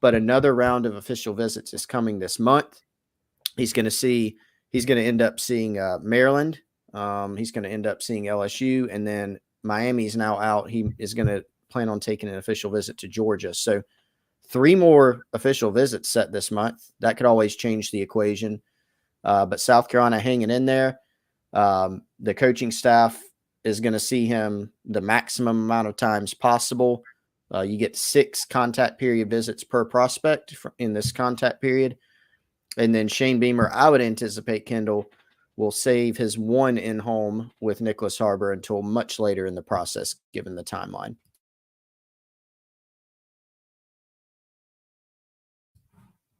But another round of official visits is coming this month. He's going to end up seeing Maryland. He's going to end up seeing LSU. And then Miami's now out. He is going to plan on taking an official visit to Georgia. So 3 more official visits set this month. That could always change the equation. But South Carolina hanging in there. The coaching staff is going to see him the maximum amount of times possible. You get 6 contact period visits per prospect in this contact period. And then Shane Beamer, I would anticipate, Kendall, will save his 1 in-home with Nicholas Harbor until much later in the process, given the timeline.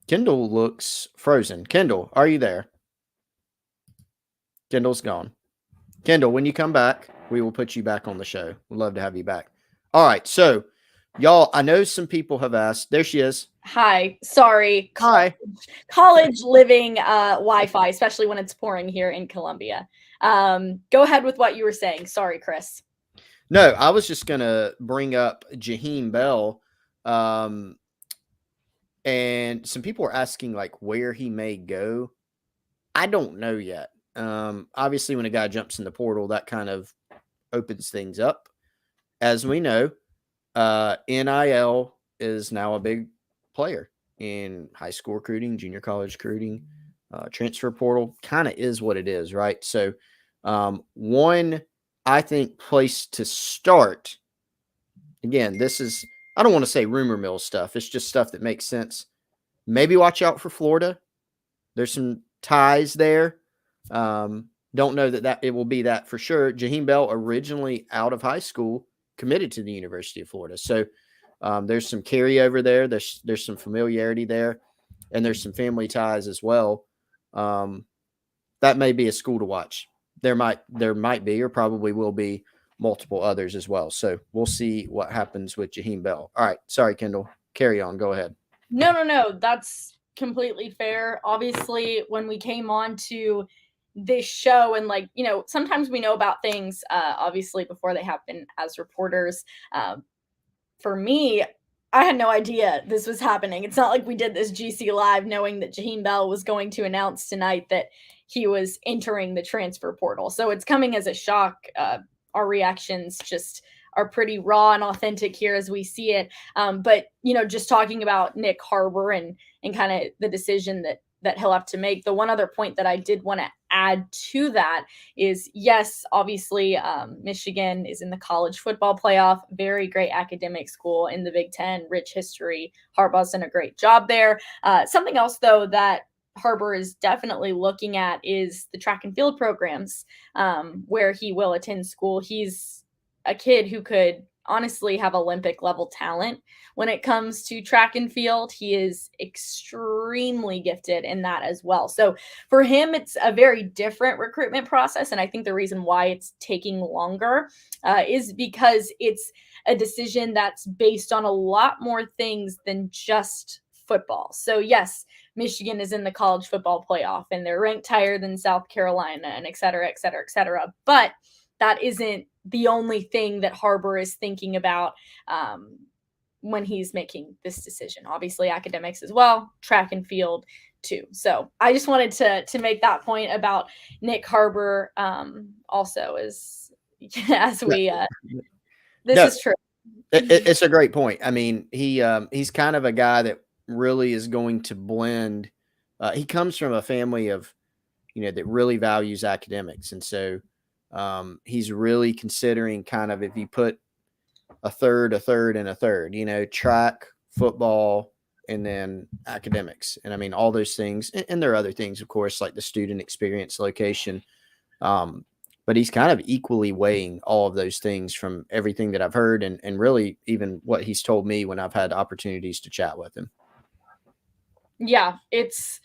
Kendall looks frozen. Kendall, are you there? Kendall's gone. Kendall, when you come back, we will put you back on the show. We'd love to have you back. All right. So, y'all, I know some people have asked. There she is. Hi. Sorry. Hi. College living Wi-Fi, especially when it's pouring here in Columbia. Go ahead with what you were saying. Sorry, Chris. No, I was just going to bring up Jaheim Bell. And some people are asking like where he may go. I don't know yet. Obviously, when a guy jumps in the portal, that kind of opens things up. As we know, NIL is now a big player in high school recruiting, junior college recruiting. Transfer portal kind of is what it is, right? So, one, I think, place to start, again, this is, I don't want to say rumor mill stuff. It's just stuff that makes sense. Maybe watch out for Florida. There's some ties there. Don't know that it will be that for sure. Jaheim Bell, originally out of high school, committed to the University of Florida. So there's some carryover there. There's some familiarity there, and there's some family ties as well. That may be a school to watch. There might be, or probably will be, multiple others as well. So we'll see what happens with Jaheim Bell. All right, sorry, Kendall. Carry on. Go ahead. No. That's completely fair. Obviously, when we came on to this show, and sometimes we know about things, obviously, before they happen as reporters. For me, I had no idea this was happening. It's not like we did this GC Live knowing that Jaheim Bell was going to announce tonight that he was entering the transfer portal. So it's coming as a shock. Our reactions just are pretty raw and authentic here as we see it. But just talking about Nick Harbor and kind of the decision that he'll have to make. The one other point that I did want to add to that is, yes, obviously, Michigan is in the college football playoff. Very great academic school in the Big Ten, rich history. Harbaugh's done a great job there. Something else, though, that Harbor is definitely looking at is the track and field programs, where he will attend school. He's a kid who could honestly have Olympic level talent when it comes to track and field. He is extremely gifted in that as well. So for him, it's a very different recruitment process. And I think the reason why it's taking longer is because it's a decision that's based on a lot more things than just football. So yes, Michigan is in the college football playoff and they're ranked higher than South Carolina and et cetera, et cetera, et cetera. But that isn't the only thing that Harbor is thinking about when he's making this decision. Obviously, academics as well, track and field too. So I just wanted to make that point about Nick Harbor also as we this No, is true. it's a great point. I mean, he's kind of a guy that really is going to blend. He comes from a family of, that really values academics. And so he's really considering kind of, if you put a third, and a third, track, football, and then academics. And I mean, all those things. And there are other things, of course, like the student experience, location. But he's kind of equally weighing all of those things from everything that I've heard and really even what he's told me when I've had opportunities to chat with him. Yeah, it's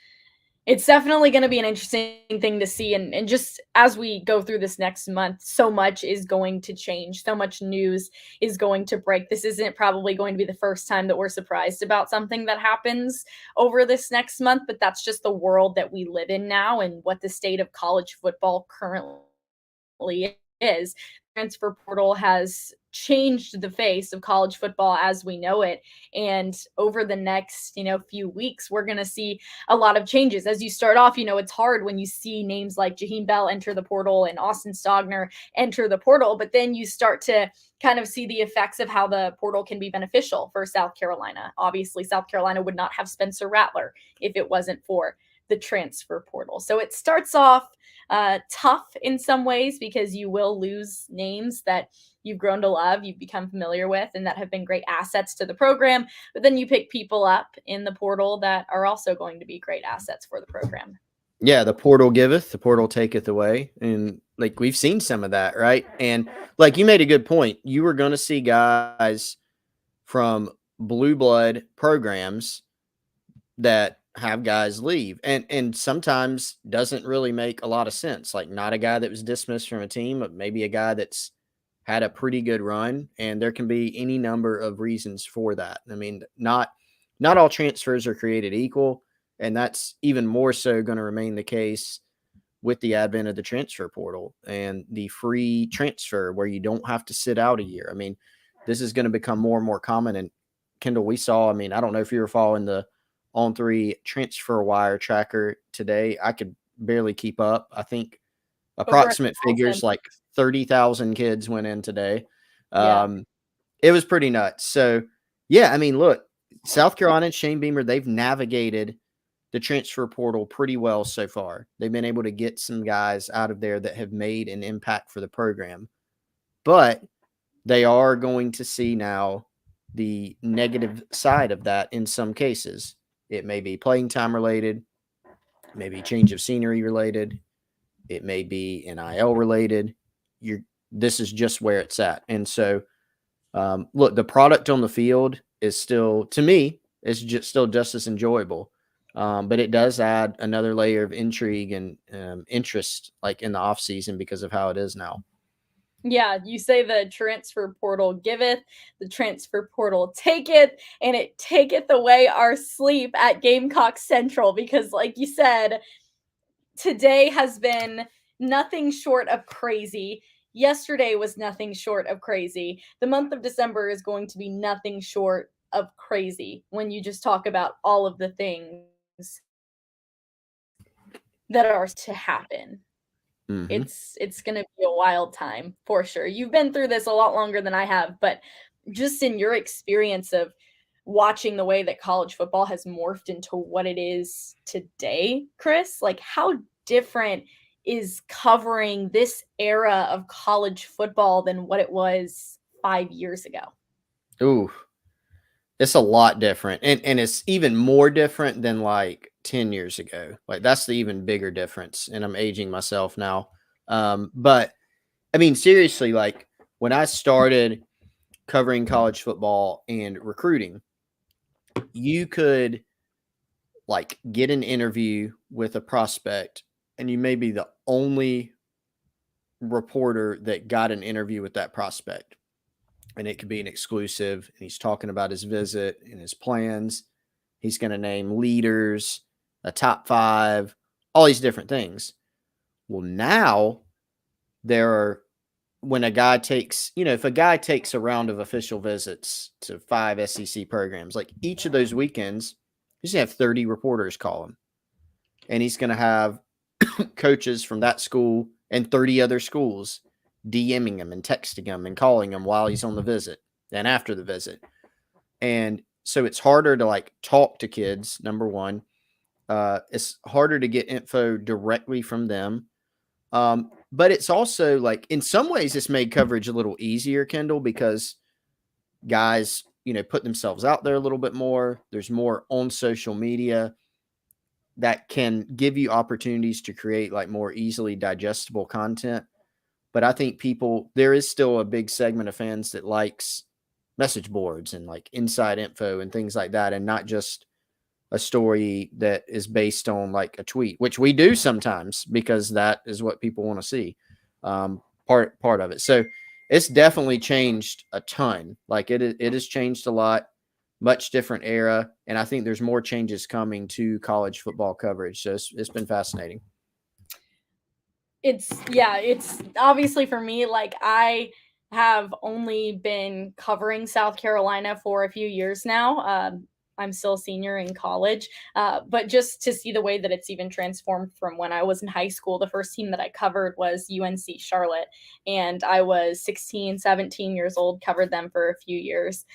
definitely going to be an interesting thing to see. And just as we go through this next month, so much is going to change. So much news is going to break. This isn't probably going to be the first time that we're surprised about something that happens over this next month, but that's just the world that we live in now and what the state of college football currently is. Transfer portal has changed the face of college football as we know it. And over the next, few weeks, we're going to see a lot of changes. As you start off, it's hard when you see names like Jaheim Bell enter the portal and Austin Stogner enter the portal, but then you start to kind of see the effects of how the portal can be beneficial for South Carolina. Obviously, South Carolina would not have Spencer Rattler if it wasn't for the transfer portal. So it starts off tough in some ways because you will lose names that you've grown to love, you've become familiar with, and that have been great assets to the program. But then you pick people up in the portal that are also going to be great assets for the program. Yeah, the portal giveth, the portal taketh away. And like we've seen some of that, right? And like you made a good point. You were going to see guys from blue blood programs that have guys leave, and sometimes doesn't really make a lot of sense. Like not a guy that was dismissed from a team, but maybe a guy that's had a pretty good run, and there can be any number of reasons for that. I mean, not all transfers are created equal, and that's even more so going to remain the case with the advent of the transfer portal and the free transfer where you don't have to sit out a year. I mean, this is going to become more and more common. And Kendall, we saw, I mean, I don't know if you were following the On3 transfer wire tracker today. I could barely keep up. I think approximate figures like 30,000 kids went in today. Yeah. It was pretty nuts. So, yeah, I mean, look, South Carolina and Shane Beamer, they've navigated the transfer portal pretty well so far. They've been able to get some guys out of there that have made an impact for the program. But they are going to see now the negative side of that in some cases. It may be playing time related, maybe change of scenery related, it may be NIL related. This is just where it's at. And so look, the product on the field is still, to me, it's just still just as enjoyable. But it does add another layer of intrigue and interest, like in the off season, because of how it is now. Yeah, you say the transfer portal giveth, the transfer portal taketh, and it taketh away our sleep at Gamecock Central because, like you said, today has been nothing short of crazy. Yesterday was nothing short of crazy. The month of December is going to be nothing short of crazy when you just talk about all of the things that are to happen. Mm-hmm. It's going to be a wild time for sure. You've been through this a lot longer than I have, but just in your experience of watching the way that college football has morphed into what it is today, Chris, like how different is covering this era of college football than what it was 5 years ago? Ooh, it's a lot different. And it's even more different than like 10 years ago. Like that's the even bigger difference. And I'm aging myself now. But I mean, seriously, like when I started covering college football and recruiting, you could like get an interview with a prospect and you may be the only reporter that got an interview with that prospect. And it could be an exclusive. And he's talking about his visit and his plans. He's going to name leaders, a top 5, all these different things. Well, now there are, when a guy takes, if a guy takes a round of official visits to 5 SEC programs, like each of those weekends, he's going to have 30 reporters call him. And he's going to have coaches from that school and 30 other schools DMing him and texting him and calling him while he's on the visit and after the visit. And so it's harder to like talk to kids, number one. It's harder to get info directly from them. But it's also like in some ways it's made coverage a little easier, Kendall, because guys, put themselves out there a little bit more. There's more on social media that can give you opportunities to create like more easily digestible content. But I think there is still a big segment of fans that likes message boards and like inside info and things like that, and not just a story that is based on like a tweet, which we do sometimes because that is what people want to see. Part of it. So it's definitely changed a ton. Like it has changed a lot, much different era. And I think there's more changes coming to college football coverage. So it's been fascinating. It's obviously for me, like I have only been covering South Carolina for a few years now. I'm still a senior in college, but just to see the way that it's even transformed from when I was in high school, the first team that I covered was UNC Charlotte, and I was 16, 17 years old, covered them for a few years.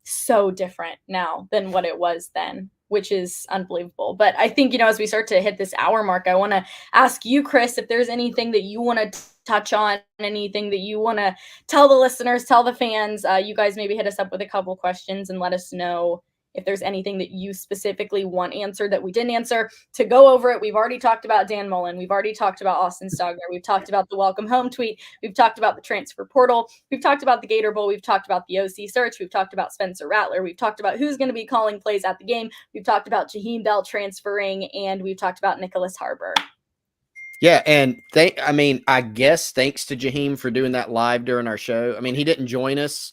So different now than what it was then, which is unbelievable. But I think, as we start to hit this hour mark, I want to ask you, Chris, if there's anything that you want to touch on, anything that you want to tell the listeners, tell the fans. You guys maybe hit us up with a couple questions and let us know if there's anything that you specifically want answered that we didn't answer. To go over it, we've already talked about Dan Mullen. We've already talked about Austin Stogner. We've talked about the welcome home tweet. We've talked about the transfer portal. We've talked about the Gator Bowl. We've talked about the OC search. We've talked about Spencer Rattler. We've talked about who's going to be calling plays at the game. We've talked about Jaheim Bell transferring, and we've talked about Nicholas Harbor. Yeah, and I guess thanks to Jaheim for doing that live during our show. I mean, he didn't join us,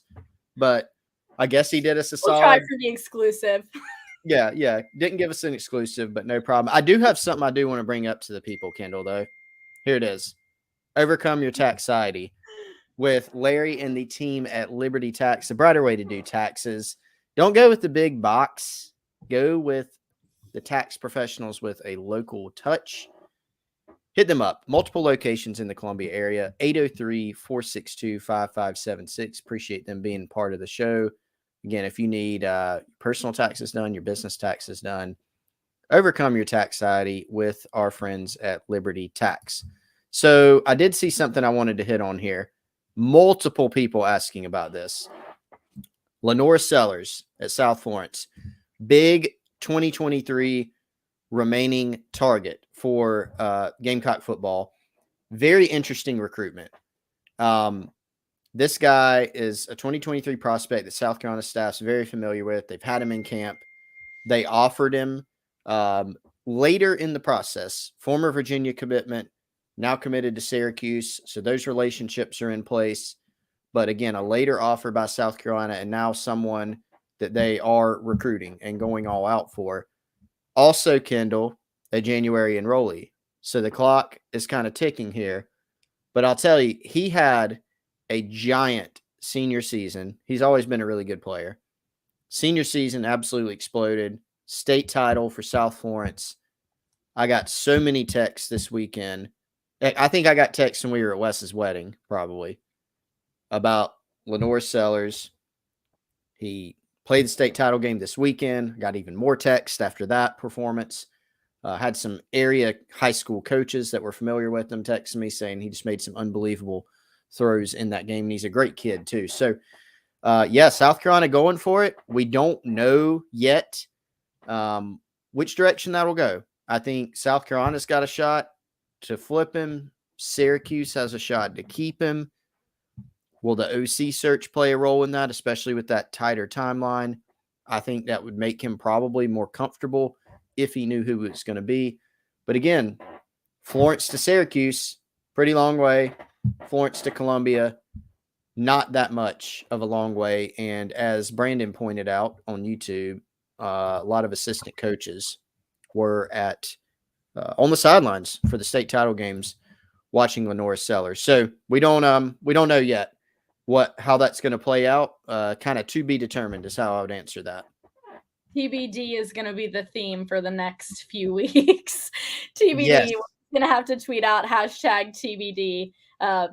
but I guess he did us a solid. We'll try for the exclusive. Yeah. Didn't give us an exclusive, but no problem. I do have something I do want to bring up to the people, Kendall, though. Here it is. Overcome your taxiety with Larry and the team at Liberty Tax. The brighter way to do taxes. Don't go with the big box. Go with the tax professionals with a local touch. hit them up. Multiple locations in the Columbia area, 803-462-5576. Appreciate them being part of the show. Again, if you need personal taxes done, your business taxes done, overcome your tax anxiety with our friends at Liberty Tax. So I did see something I wanted to hit on here. Multiple people asking about this. Lenore Sellers at South Florence, big 2023 remaining target for Gamecock football. Very interesting recruitment. This guy is a 2023 prospect that South Carolina staff's very familiar with. They've had him in camp. They offered him later in the process, former Virginia commitment, now committed to Syracuse. So those relationships are in place. But again, a later offer by South Carolina and now someone that they are recruiting and going all out for. Also, Kendall, a January enrollee. So the clock is kind of ticking here. But I'll tell you, he had a giant senior season. He's always been a really good player. Senior season absolutely exploded. State title for South Florence. I got so many texts this weekend. I think I got texts when we were at Wes's wedding, probably, about Lenore Sellers. He played the state title game this weekend. Got even more texts after that performance. Had some area high school coaches that were familiar with him text me saying he just made some unbelievable throws in that game. And he's a great kid too. So, South Carolina going for it. We don't know yet which direction that'll go. I think South Carolina's got a shot to flip him. Syracuse has a shot to keep him. Will the OC search play a role in that, especially with that tighter timeline? I think that would make him probably more comfortable if he knew who it was going to be. But again, Florence to Syracuse, pretty long way. Florence to Columbia, not that much of a long way. And as Brandon pointed out on YouTube, a lot of assistant coaches were on the sidelines for the state title games watching Lenore Sellers. So we don't know yet how that's going to play out. Kind of to be determined is how I would answer that. TBD is going to be the theme for the next few weeks. TBD, yes. We're going to have to tweet out #TBD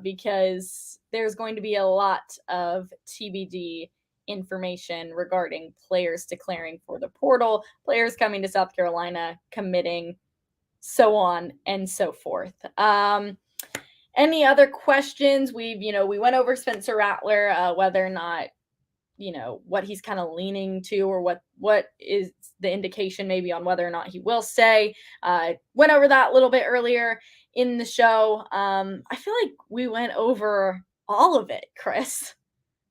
because there's going to be a lot of TBD information regarding players declaring for the portal, players coming to South Carolina, committing, so on and so forth. Any other questions? We went over Spencer Rattler, whether or not, what he's kind of leaning to or what is the indication maybe on whether or not he will stay. Went over that a little bit earlier in the show. I feel like we went over all of it, Chris.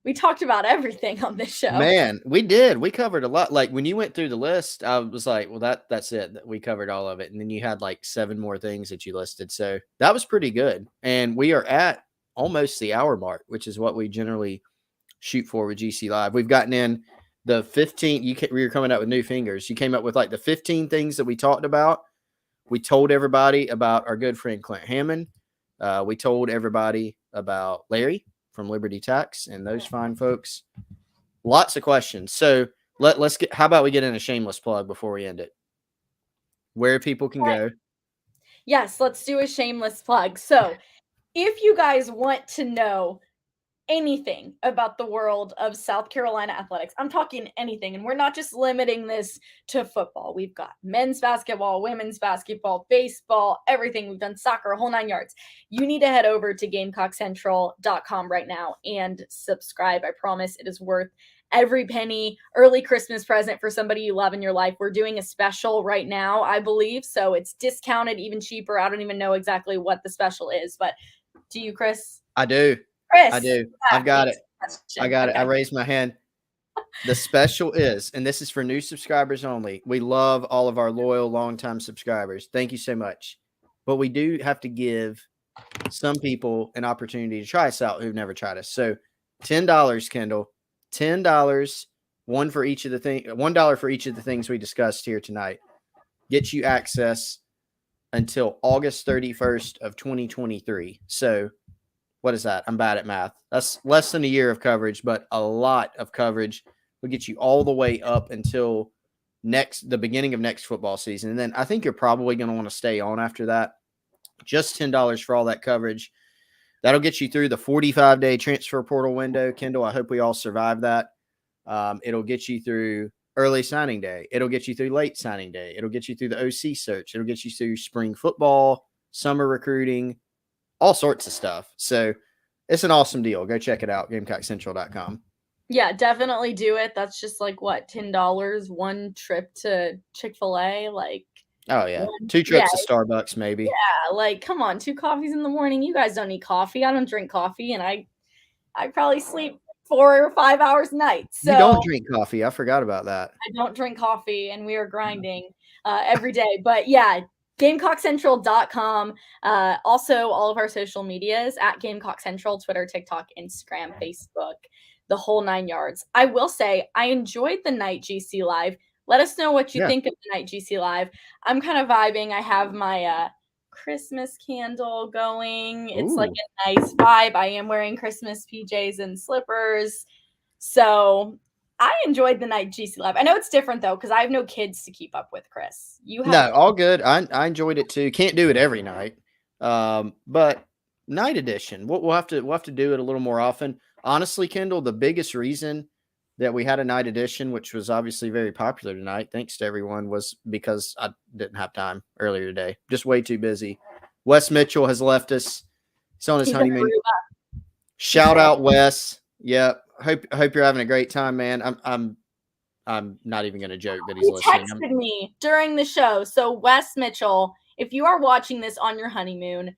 We talked about everything on this show. Man, we did. We covered a lot. Like when you went through the list, I was like, well, that's it. We covered all of it. And then you had like 7 more things that you listed. So that was pretty good. And we are at almost the hour mark, which is what we generally shoot for with GC Live. We've gotten in the 15. We were coming up with new fingers. You came up with like the 15 things that we talked about. We told everybody about our good friend Clint Hammond. We told everybody about Larry from Liberty Tax and those fine folks. Lots of questions. So let's get, how about we get in a shameless plug before we end it? Where people can go. Yes, let's do a shameless plug. So if you guys want to know anything about the world of South Carolina athletics, I'm talking anything, and we're not just limiting this to football. We've got men's basketball, women's basketball, baseball, everything. We've done soccer, a whole 9 yards. You need to head over to GamecockCentral.com right now and subscribe. I promise it is worth every penny. Early Christmas present for somebody you love in your life. We're doing a special right now, I believe, so it's discounted, even cheaper. I don't even know exactly what the special is, but do you, Chris? I do. Chris, I do. I've got it. I got it. Okay. I raised my hand. The special is, and this is for new subscribers only. We love all of our loyal, longtime subscribers. Thank you so much. But we do have to give some people an opportunity to try us out who've never tried us. So $10, Kendall. $10, $1 for each of the things we discussed here tonight. Gets you access until August 31st of 2023. So what is that? I'm bad at math. That's less than a year of coverage, but a lot of coverage. Will get you all the way up until the beginning of next football season. And then I think you're probably going to want to stay on after that. Just $10 for all that coverage. That'll get you through the 45-day transfer portal window. Kendall, I hope we all survive that. It'll get you through early signing day. It'll get you through late signing day. It'll get you through the OC search. It'll get you through spring football, summer recruiting, all sorts of stuff. So it's an awesome deal. Go check it out, GamecockCentral.com. Yeah, definitely do it. That's just like what, $10 one trip to Chick-fil-A, like. Oh yeah, 2 trips to Starbucks maybe. Yeah, like come on, 2 coffees in the morning. You guys don't need coffee. I don't drink coffee, and I probably sleep 4 or 5 hours a night. So you don't drink coffee. I forgot about that. I don't drink coffee, and we are grinding every day. But yeah, GamecockCentral.com. Also, all of our social medias at Gamecock Central, Twitter, TikTok, Instagram, Facebook, the whole 9 yards. I will say I enjoyed the night GC Live. Let us know what you think of the night GC Live. I'm kind of vibing. I have my Christmas candle going. It's like a nice vibe. I am wearing Christmas PJs and slippers. So I enjoyed the night GC Live. I know it's different though, because I have no kids to keep up with, Chris. You have No, all good. I enjoyed it too. Can't do it every night. But night edition. We'll have to do it a little more often. Honestly, Kendall, the biggest reason that we had a night edition, which was obviously very popular tonight, thanks to everyone, was because I didn't have time earlier today. Just way too busy. Wes Mitchell has left us. He's on his honeymoon. Shout out Wes. Yep. Hope you're having a great time, man. I'm not even going to joke that he's listening. He texted me during the show. So Wes Mitchell, if you are watching this on your honeymoon,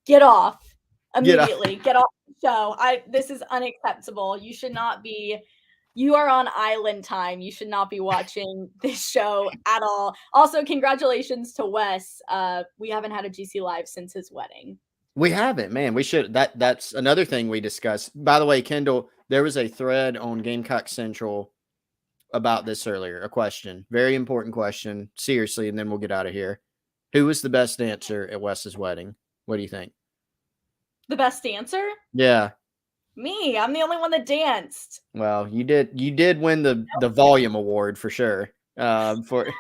get off immediately. Get off the show. This is unacceptable. You should not be. You are on island time. You should not be watching this show at all. Also, congratulations to Wes. We haven't had a GC Live since his wedding. We haven't, man. We should. That's another thing we discussed. By the way, Kendall, there was a thread on Gamecock Central about this earlier. A question, very important question. Seriously, and then we'll get out of here. Who was the best dancer at Wes's wedding? What do you think? The best dancer? Yeah. Me. I'm the only one that danced. Well, you did win the volume award for sure. For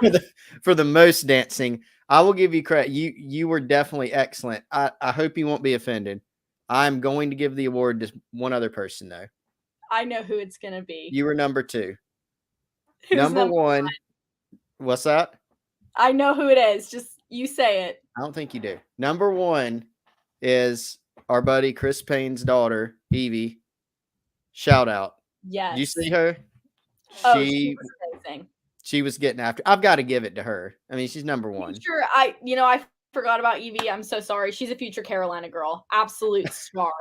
the most dancing. I will give you credit. You were definitely excellent. I hope you won't be offended. I'm going to give the award to one other person though. I know who it's gonna be. You were number 2. Who's number 1. What's that? I know who it is. Just you say it. I don't think you do. Number 1 is our buddy Chris Payne's daughter, Evie. Shout out. Yes. Did you see her? She was amazing. She was getting after. I've got to give it to her. I mean, she's number 1. Sure. I forgot about Evie. I'm so sorry. She's a future Carolina girl. Absolute star.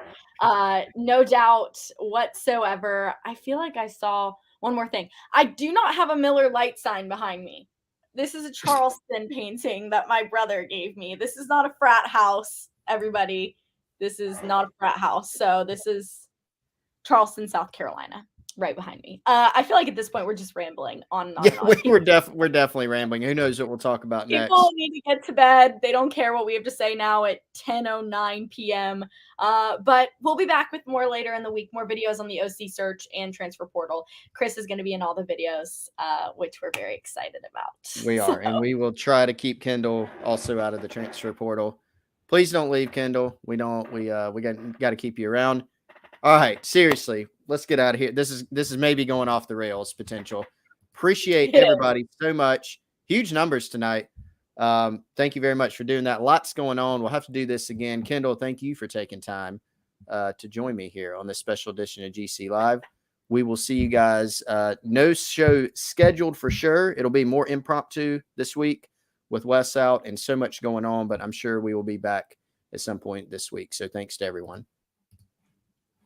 No doubt whatsoever. I feel like I saw one more thing. I do not have a Miller Lite sign behind me. This is a Charleston painting that my brother gave me. This is not a frat house, everybody. This is not a frat house. So this is Charleston, South Carolina, right behind me. I feel like at this point we're just rambling on and on. Yeah, we're definitely rambling. Who knows what we'll talk about next? People need to get to bed. They don't care what we have to say now at 10:09 p.m. But we'll be back with more later in the week, more videos on the OC search and transfer portal. Chris is going to be in all the videos, which we're very excited about. We are, and we will try to keep Kendall also out of the transfer portal. Please don't leave, Kendall. We got to keep you around. All right, seriously, let's get out of here. This is maybe going off the rails potential. Appreciate everybody so much. Huge numbers tonight. Thank you very much for doing that. Lots going on. We'll have to do this again. Kendall, thank you for taking time to join me here on this special edition of GC Live. We will see you guys. No show scheduled for sure. It'll be more impromptu this week with Wes out and so much going on, but I'm sure we will be back at some point this week. So thanks to everyone.